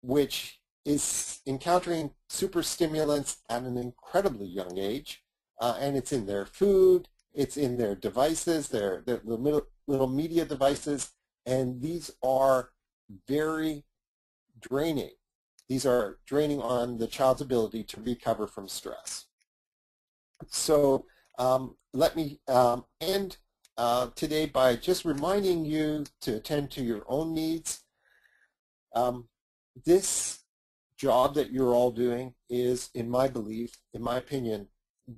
which is encountering superstimulants at an incredibly young age, and it's in their food, it's in their devices, their little media devices, and these are very draining. These are draining on the child's ability to recover from stress. So let me end today by just reminding you to attend to your own needs. This job that you're all doing is, in my belief, in my opinion,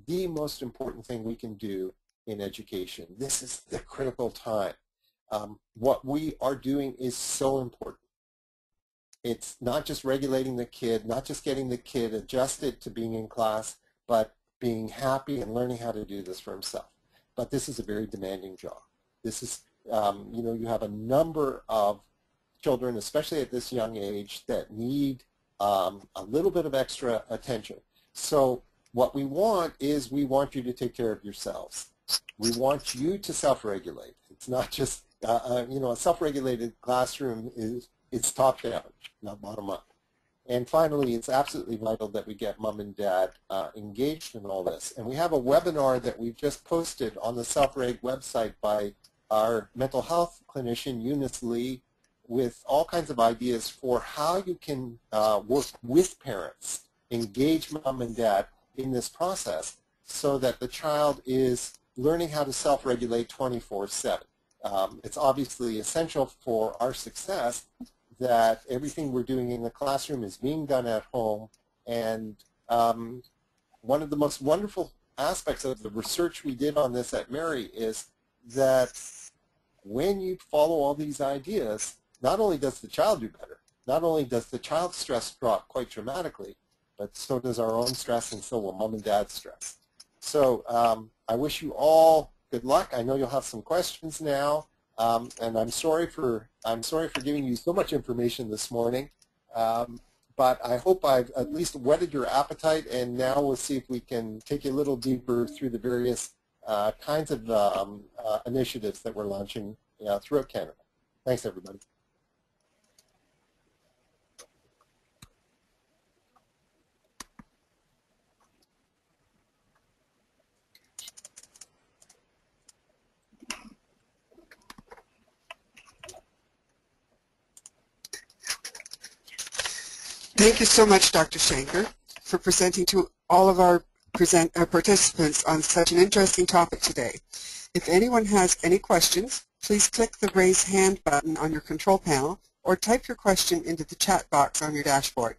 the most important thing we can do in education. This is the critical time. What we are doing is so important. It's not just regulating the kid, not just getting the kid adjusted to being in class, but being happy and learning how to do this for himself. But this is a very demanding job. This is, you have a number of children, especially at this young age, that need a little bit of extra attention. So what we want is we want you to take care of yourselves. We want you to self-regulate. It's not just, a self-regulated classroom it's top-down, not bottom-up. And finally, it's absolutely vital that we get mom and dad engaged in all this. And we have a webinar that we've just posted on the Self-Reg website by our mental health clinician, Eunice Lee, with all kinds of ideas for how you can work with parents, engage mom and dad in this process so that the child is learning how to self-regulate 24/7. It's obviously essential for our success that everything we're doing in the classroom is being done at home. And one of the most wonderful aspects of the research we did on this at Mary is that when you follow all these ideas, not only does the child do better, not only does the child's stress drop quite dramatically, but so does our own stress, and so will mom and dad's stress. So I wish you all good luck. I know you'll have some questions now. And I'm sorry for giving you so much information this morning, but I hope I've at least whetted your appetite, and now we'll see if we can take you a little deeper through the various kinds of initiatives that we're launching throughout Canada. Thanks, everybody. Thank you so much, Dr. Shanker, for presenting to all of our participants on such an interesting topic today. If anyone has any questions, please click the raise hand button on your control panel or type your question into the chat box on your dashboard.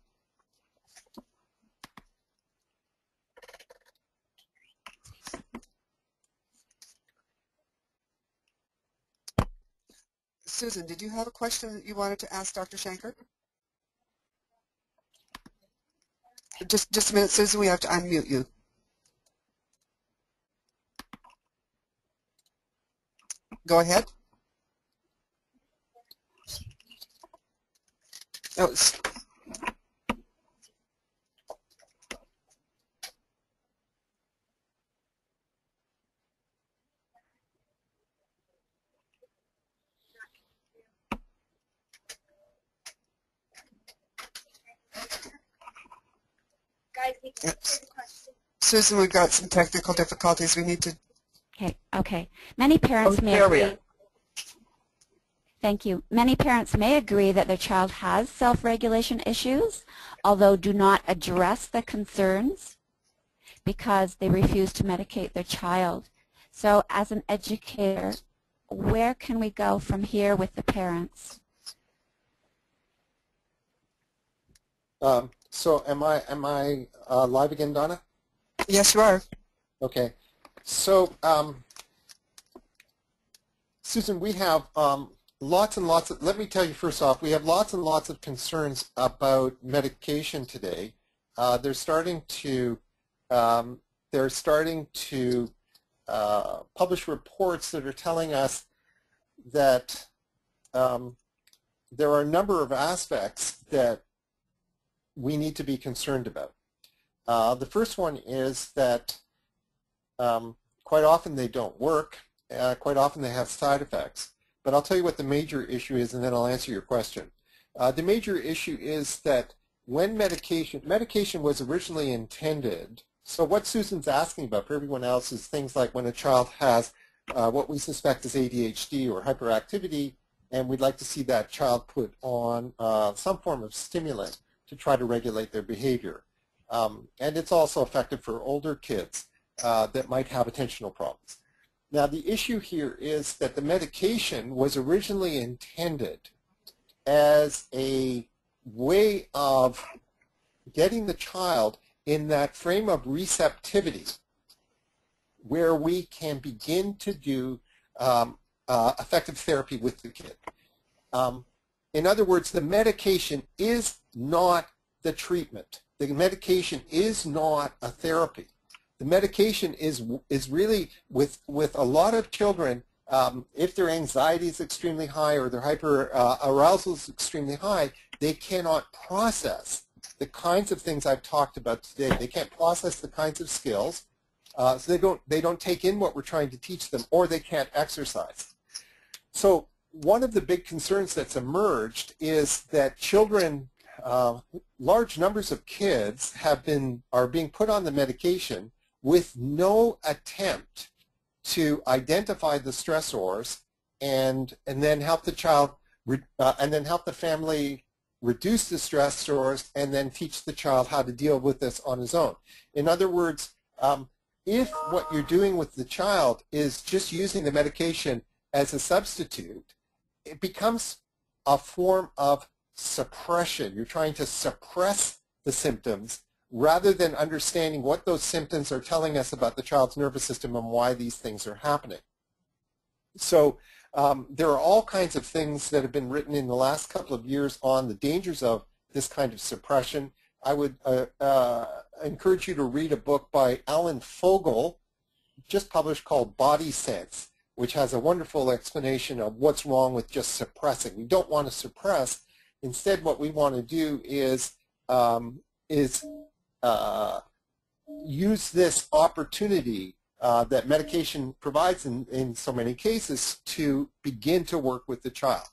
Susan, did you have a question that you wanted to ask Dr. Shanker? Just a minute, Susan, we have to unmute you. Go ahead. Oh, Susan, we've got some technical difficulties. We need to... Okay. Many parents may agree. Thank you. Many parents may agree that their child has self-regulation issues, although do not address the concerns because they refuse to medicate their child. So as an educator, where can we go from here with the parents? So am I live again, Donna? Yes, you are. Okay. So, Susan, we have lots and lots of, let me tell you first off, we have lots and lots of concerns about medication today. They're starting to publish reports that are telling us that there are a number of aspects that we need to be concerned about. The first one is that quite often they don't work. Quite often they have side effects. But I'll tell you what the major issue is, and then I'll answer your question. The major issue is that when medication was originally intended, so what Susan's asking about for everyone else is things like when a child has what we suspect is ADHD or hyperactivity, and we'd like to see that child put on some form of stimulant to try to regulate their behavior. And it's also effective for older kids that might have attentional problems. Now, the issue here is that the medication was originally intended as a way of getting the child in that frame of receptivity where we can begin to do effective therapy with the kid. In other words, the medication is not the treatment. The medication is not a therapy. The medication is really, with a lot of children, if their anxiety is extremely high or their hyperarousal is extremely high, they cannot process the kinds of things I've talked about today. They can't process the kinds of skills, so they don't take in what we're trying to teach them, or they can't exercise. So one of the big concerns that's emerged is that children, large numbers of kids are being put on the medication with no attempt to identify the stressors and then help the child and then help the family reduce the stressors and then teach the child how to deal with this on his own. In other words, if what you're doing with the child is just using the medication as a substitute, it becomes a form of suppression. You're trying to suppress the symptoms rather than understanding what those symptoms are telling us about the child's nervous system and why these things are happening. So there are all kinds of things that have been written in the last couple of years on the dangers of this kind of suppression. I would encourage you to read a book by Alan Fogel, just published, called Body Sense, which has a wonderful explanation of what's wrong with just suppressing. We don't want to suppress. Instead, what we want to do is use this opportunity that medication provides in so many cases to begin to work with the child.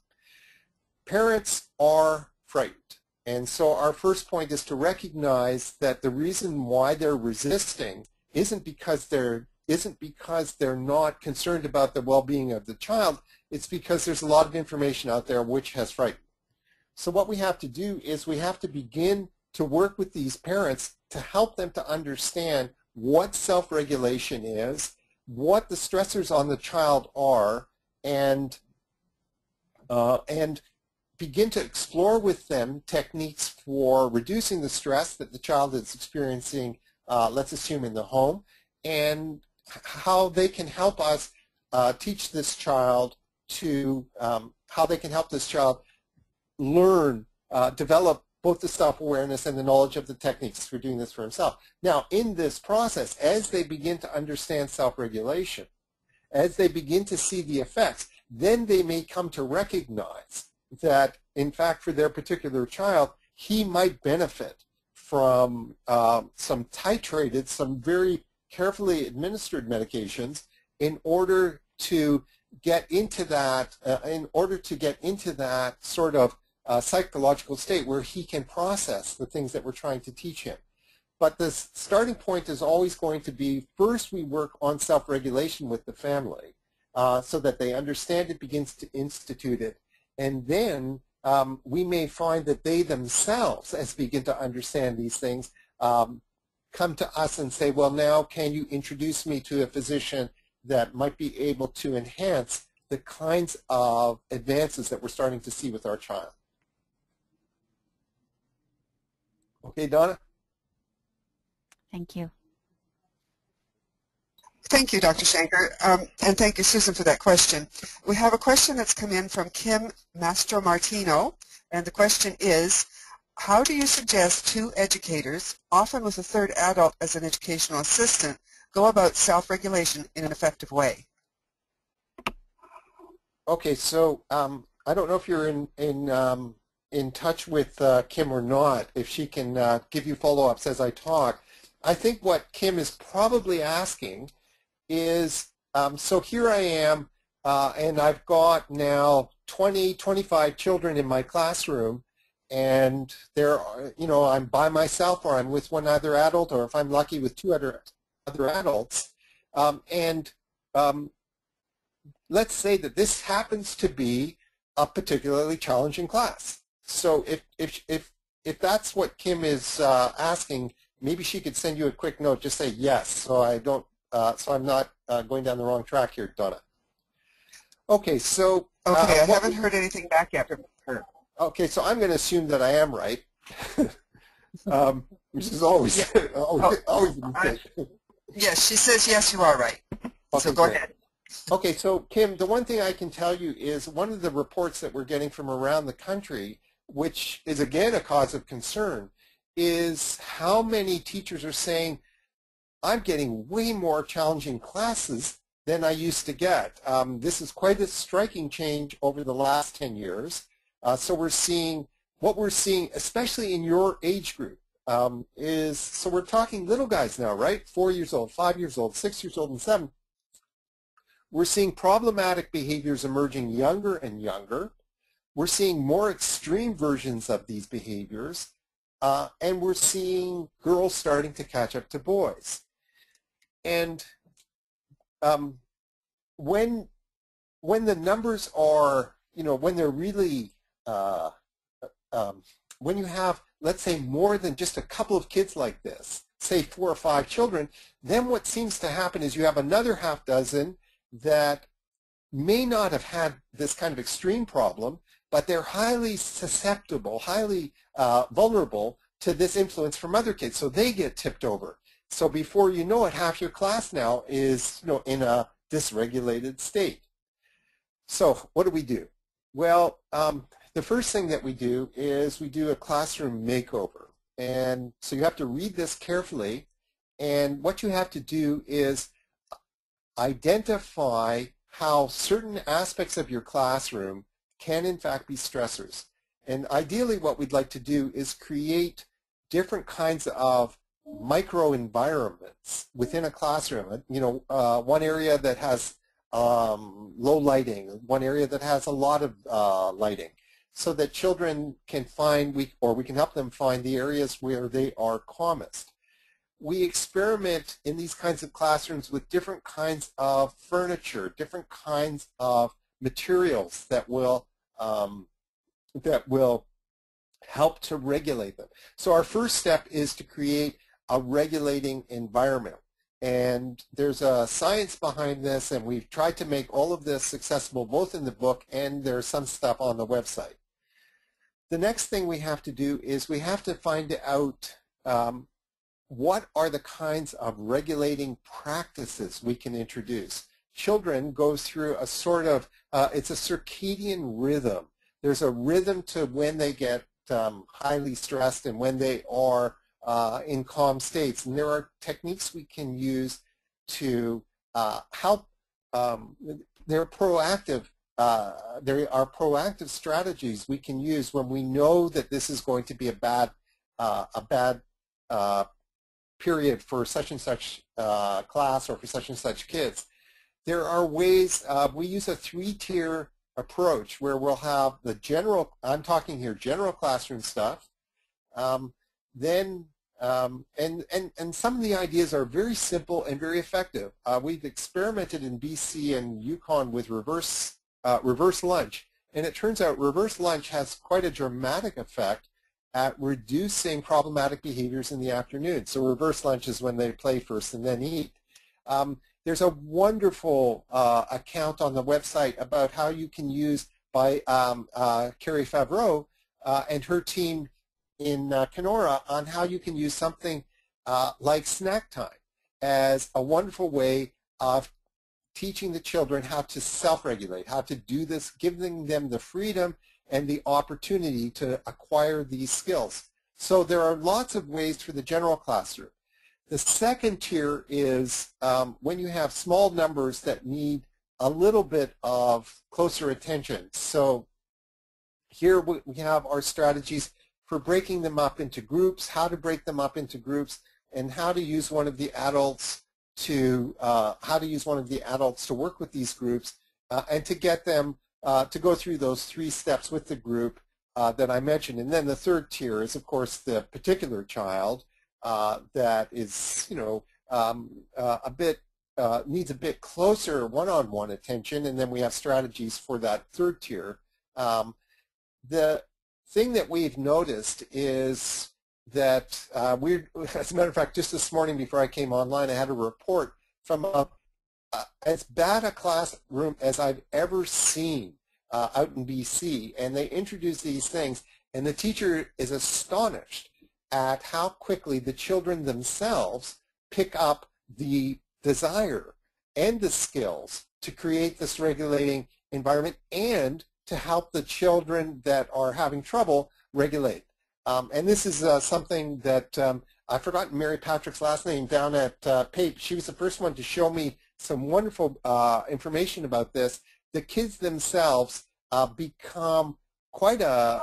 Parents are frightened, and so our first point is to recognize that the reason why they're resisting isn't because they're not concerned about the well-being of the child. It's because there's a lot of information out there which has frightened. So what we have to do is we have to begin to work with these parents to help them to understand what self-regulation is, what the stressors on the child are, and begin to explore with them techniques for reducing the stress that the child is experiencing, let's assume in the home, and how they can help us teach this child to, how they can help this child learn, develop both the self-awareness and the knowledge of the techniques for doing this for himself. Now, in this process, as they begin to understand self-regulation, as they begin to see the effects, then they may come to recognize that, in fact, for their particular child, he might benefit from some titrated, some very carefully administered medications in order to get into that, sort of psychological state where he can process the things that we're trying to teach him. But the starting point is always going to be, first we work on self-regulation with the family so that they understand it, begins to institute it, and then we may find that they themselves, as begin to understand these things, come to us and say, well, now can you introduce me to a physician that might be able to enhance the kinds of advances that we're starting to see with our child. Okay, Donna? Thank you. Thank you, Dr. Shanker, and thank you, Susan, for that question. We have a question that's come in from Kim Mastro-Martino, and the question is, how do you suggest two educators, often with a third adult as an educational assistant, go about self-regulation in an effective way? Okay, so I don't know if you're in touch with Kim or not, if she can give you follow-ups as I talk. I think what Kim is probably asking is, so here I am, and I've got now 20, 25 children in my classroom, and they're, I'm by myself, or I'm with one other adult, or if I'm lucky with two other adults, let's say that this happens to be a particularly challenging class. So if that's what Kim is asking, maybe she could send you a quick note, just say yes, so I'm not going down the wrong track here, Donna. Okay, so okay, I haven't heard anything back yet from her. Okay, so I'm going to assume that I am right, which is always always a mistake. Yes, she says yes, you are right. Okay, so go ahead. Okay, so Kim, the one thing I can tell you is one of the reports that we're getting from around the country, which is again a cause of concern, is how many teachers are saying, I'm getting way more challenging classes than I used to get. This is quite a striking change over the last 10 years. So we're seeing, what we're seeing, especially in your age group, is, so we're talking little guys now, right? 4 years old, 5 years old, 6 years old, and 7. We're seeing problematic behaviors emerging younger and younger. We're seeing more extreme versions of these behaviors, and we're seeing girls starting to catch up to boys. And when the numbers are, when they're really, when you have, let's say, more than just a couple of kids like this, say 4 or 5 children, then what seems to happen is you have another half dozen that may not have had this kind of extreme problem, but they're highly susceptible, highly vulnerable to this influence from other kids, so they get tipped over. So before you know it, half your class now is in a dysregulated state. So what do? Well, the first thing that we do is we do a classroom makeover. And so you have to read this carefully, and what you have to do is identify how certain aspects of your classroom can in fact be stressors. And ideally what we'd like to do is create different kinds of microenvironments within a classroom. One area that has low lighting, one area that has a lot of lighting, so that children can find, we can help them find the areas where they are calmest. We experiment in these kinds of classrooms with different kinds of furniture, different kinds of materials that will help to regulate them. So our first step is to create a regulating environment. And there's a science behind this, and we've tried to make all of this accessible both in the book and there's some stuff on the website. The next thing we have to do is we have to find out what are the kinds of regulating practices we can introduce. Children go through a sort of, it's a circadian rhythm. There's a rhythm to when they get highly stressed and when they are in calm states. And there are techniques we can use to help. There are proactive strategies we can use when we know that this is going to be a bad period for such and such class or for such and such kids. There are ways, we use a three-tier approach where we'll have the general, I'm talking here general classroom stuff, and some of the ideas are very simple and very effective. We've experimented in BC and Yukon with reverse lunch, and it turns out reverse lunch has quite a dramatic effect at reducing problematic behaviors in the afternoon. So reverse lunch is when they play first and then eat. There's a wonderful account on the website about how you can use, by Carrie Favreau and her team in Kenora, on how you can use something like snack time as a wonderful way of teaching the children how to self-regulate, how to do this, giving them the freedom and the opportunity to acquire these skills. So there are lots of ways for the general classroom. The second tier is when you have small numbers that need a little bit of closer attention. So here we have our strategies for breaking them up into groups, how to break them up into groups, and how to use one of the adults to work with these groups and to get them to go through those 3 steps with the group that I mentioned. And then the third tier is, of course, the particular child that is, needs a bit closer one-on-one attention, and then we have strategies for that third tier. The thing that we've noticed is that as a matter of fact, just this morning before I came online, I had a report from as bad a classroom as I've ever seen out in BC, and they introduce these things, and the teacher is astonished at how quickly the children themselves pick up the desire and the skills to create this regulating environment and to help the children that are having trouble regulate. And this is something that I've forgotten Mary Patrick's last name down at PAPE. She was the first one to show me some wonderful information about this. The kids themselves become quite a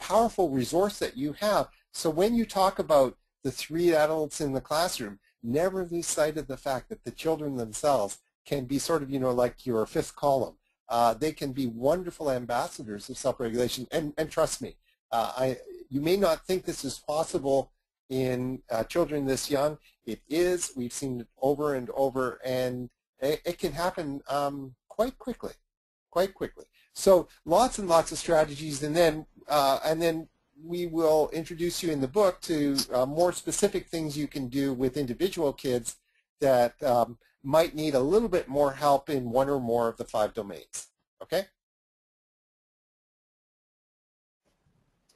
powerful resource that you have. So when you talk about the 3 adults in the classroom, never lose sight of the fact that the children themselves can be sort of, like your 5th column. They can be wonderful ambassadors of self-regulation. And trust me, you may not think this is possible in children this young. It is. We've seen it over and over, and it can happen quite quickly. So lots and lots of strategies, and then we will introduce you in the book to more specific things you can do with individual kids that might need a little bit more help in one or more of the 5 domains. Okay?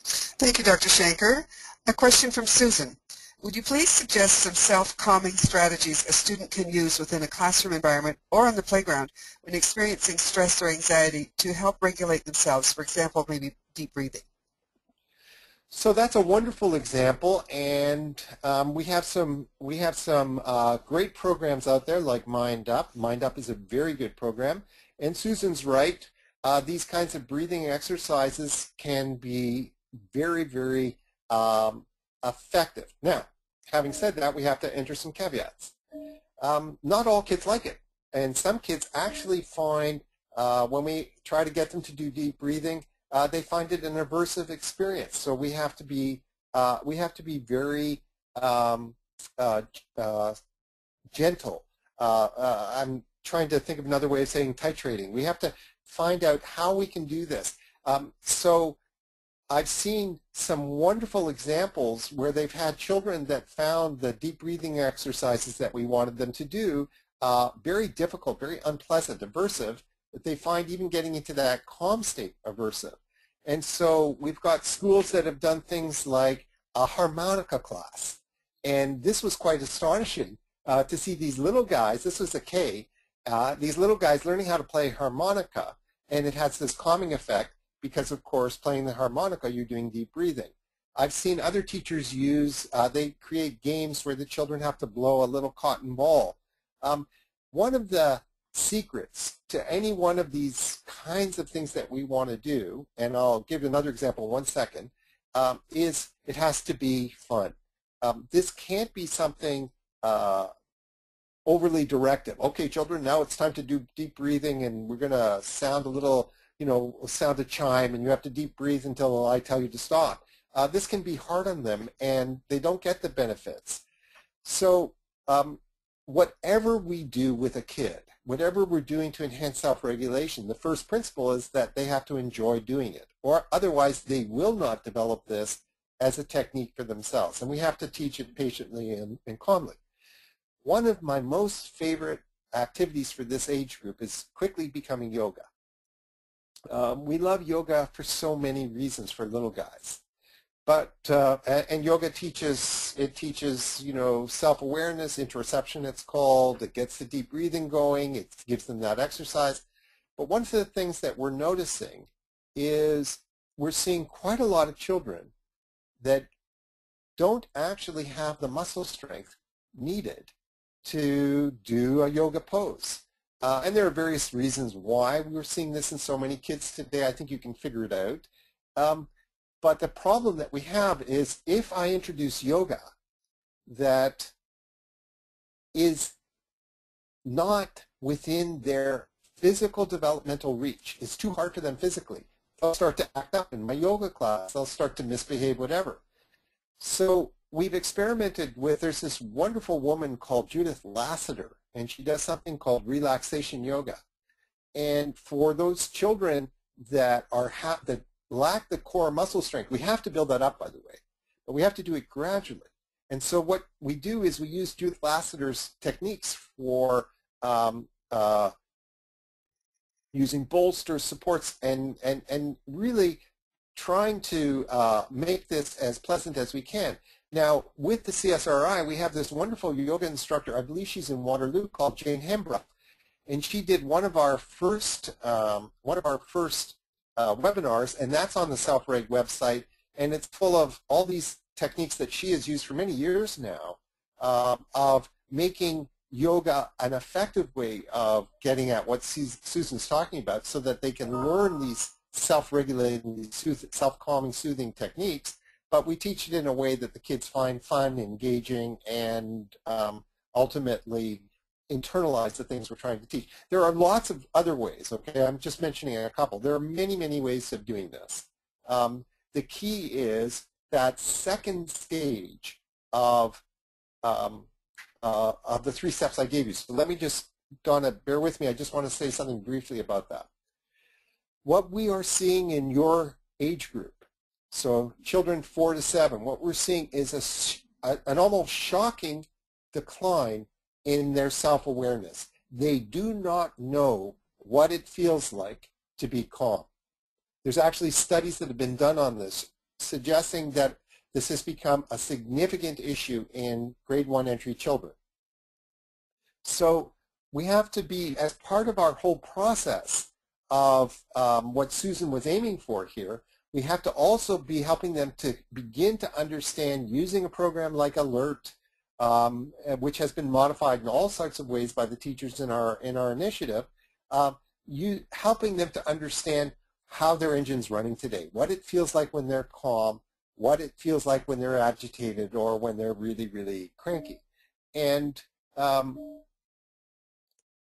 Thank you, Dr. Shanker. A question from Susan. Would you please suggest some self-calming strategies a student can use within a classroom environment or on the playground when experiencing stress or anxiety to help regulate themselves? For example, maybe deep breathing. So that's a wonderful example, and we have some great programs out there like Mind Up. Mind Up is a very good program, and Susan's right. These kinds of breathing exercises can be very, very effective. Now, having said that, we have to enter some caveats. Not all kids like it, and some kids actually find when we try to get them to do deep breathing, they find it an aversive experience. So we have to be very gentle. I'm trying to think of another way of saying titrating. We have to find out how we can do this. So I've seen some wonderful examples where they've had children that found the deep breathing exercises that we wanted them to do very difficult, very unpleasant, aversive, that they find even getting into that calm state aversive. And so we've got schools that have done things like a harmonica class. And this was quite astonishing to see these little guys, this was a K, these little guys learning how to play harmonica, and it has this calming effect because, of course, playing the harmonica, you're doing deep breathing. I've seen other teachers use, they create games where the children have to blow a little cotton ball. One of the secrets to any one of these kinds of things that we want to do, and I'll give another example in 1 second, is it has to be fun. This can't be something overly directive. Okay, children, now it's time to do deep breathing, and we're going to sound a little, sound a chime, and you have to deep breathe until I tell you to stop. This can be hard on them, and they don't get the benefits. So whatever we do with a kid, whatever we're doing to enhance self-regulation, the first principle is that they have to enjoy doing it, or otherwise they will not develop this as a technique for themselves. And we have to teach it patiently and calmly. One of my most favorite activities for this age group is quickly becoming yoga. We love yoga for so many reasons for little guys. But, and yoga teaches, self-awareness, interoception it's called. It gets the deep breathing going. It gives them that exercise. But one of the things that we're noticing is we're seeing quite a lot of children that don't actually have the muscle strength needed to do a yoga pose. And there are various reasons why we're seeing this in so many kids today. I think you can figure it out. But the problem that we have is if I introduce yoga that is not within their physical developmental reach, it's too hard for them physically, they'll start to act up in my yoga class, they'll start to misbehave, whatever. So we've experimented with, there's this wonderful woman called Judith Lassiter, and she does something called relaxation yoga. And for those children that are that lack the core muscle strength, we have to build that up, by the way, but we have to do it gradually. And so what we do is we use Judith Lassiter's techniques for using bolsters, supports, and really trying to make this as pleasant as we can. Now, with the CSRI, we have this wonderful yoga instructor, I believe she's in Waterloo, called Jane Hembrough. And she did one of our first webinars, and that's on the Self-Reg website, and it's full of all these techniques that she has used for many years now of making yoga an effective way of getting at what Susan's talking about so that they can learn these self-regulating, self-calming, soothing techniques, but we teach it in a way that the kids find fun, engaging, and ultimately internalize the things we're trying to teach. There are lots of other ways, okay? I'm just mentioning a couple. There are many, many ways of doing this. The key is that second stage of the 3 steps I gave you. So let me just, Donna, bear with me. I just want to say something briefly about that. What we are seeing in your age group, so children 4 to 7, what we're seeing is an almost shocking decline in their self-awareness. They do not know what it feels like to be calm. There's actually studies that have been done on this suggesting that this has become a significant issue in grade 1 entry children. So we have to be, as part of our whole process of what Susan was aiming for here, we have to also be helping them to begin to understand using a program like Alert, which has been modified in all sorts of ways by the teachers in our initiative, helping them to understand how their engine's running today, what it feels like when they're calm, what it feels like when they're agitated or when they're really, really cranky. And,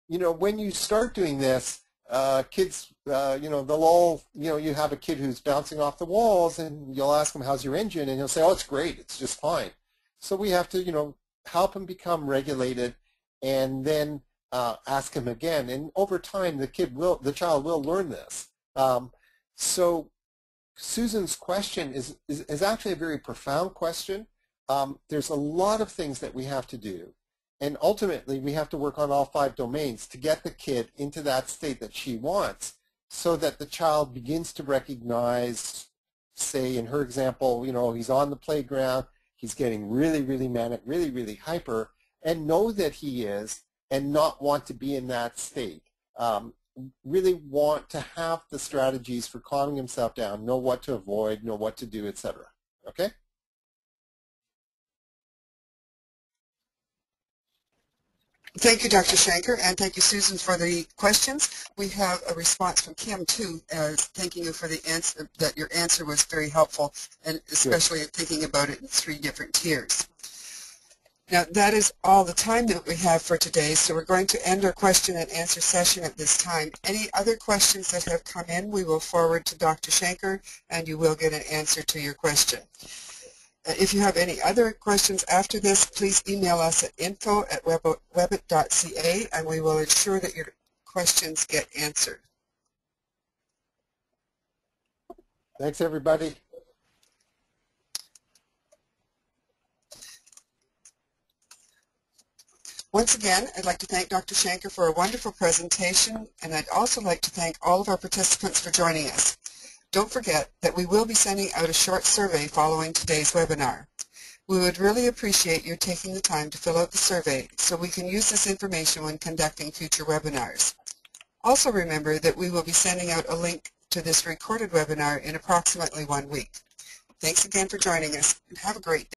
when you start doing this, kids, they'll all, you have a kid who's bouncing off the walls and you'll ask them, how's your engine? And he'll say, oh, it's great, it's just fine. So we have to, help him become regulated and then ask him again. And over time, the child will learn this. So Susan's question is actually a very profound question. There's a lot of things that we have to do. And ultimately, we have to work on all 5 domains to get the kid into that state that she wants so that the child begins to recognize, say in her example, you know, he's on the playground, he's getting really, really manic, really, really hyper, and know that he is and not want to be in that state. Really want to have the strategies for calming himself down, know what to avoid, know what to do, etc. Okay? Thank you, Dr. Shanker, and thank you, Susan, for the questions. We have a response from Kim, too, thanking you for the answer, that your answer was very helpful, and especially thinking about it in 3 different tiers. Now, that is all the time that we have for today, so we're going to end our question and answer session at this time. Any other questions that have come in, we will forward to Dr. Shanker, and you will get an answer to your question. If you have any other questions after this, please email us at info@webit.ca, and we will ensure that your questions get answered. Thanks, everybody. Once again, I'd like to thank Dr. Shanker for a wonderful presentation, and I'd also like to thank all of our participants for joining us. Don't forget that we will be sending out a short survey following today's webinar. We would really appreciate you taking the time to fill out the survey so we can use this information when conducting future webinars. Also remember that we will be sending out a link to this recorded webinar in approximately 1 week. Thanks again for joining us, and have a great day.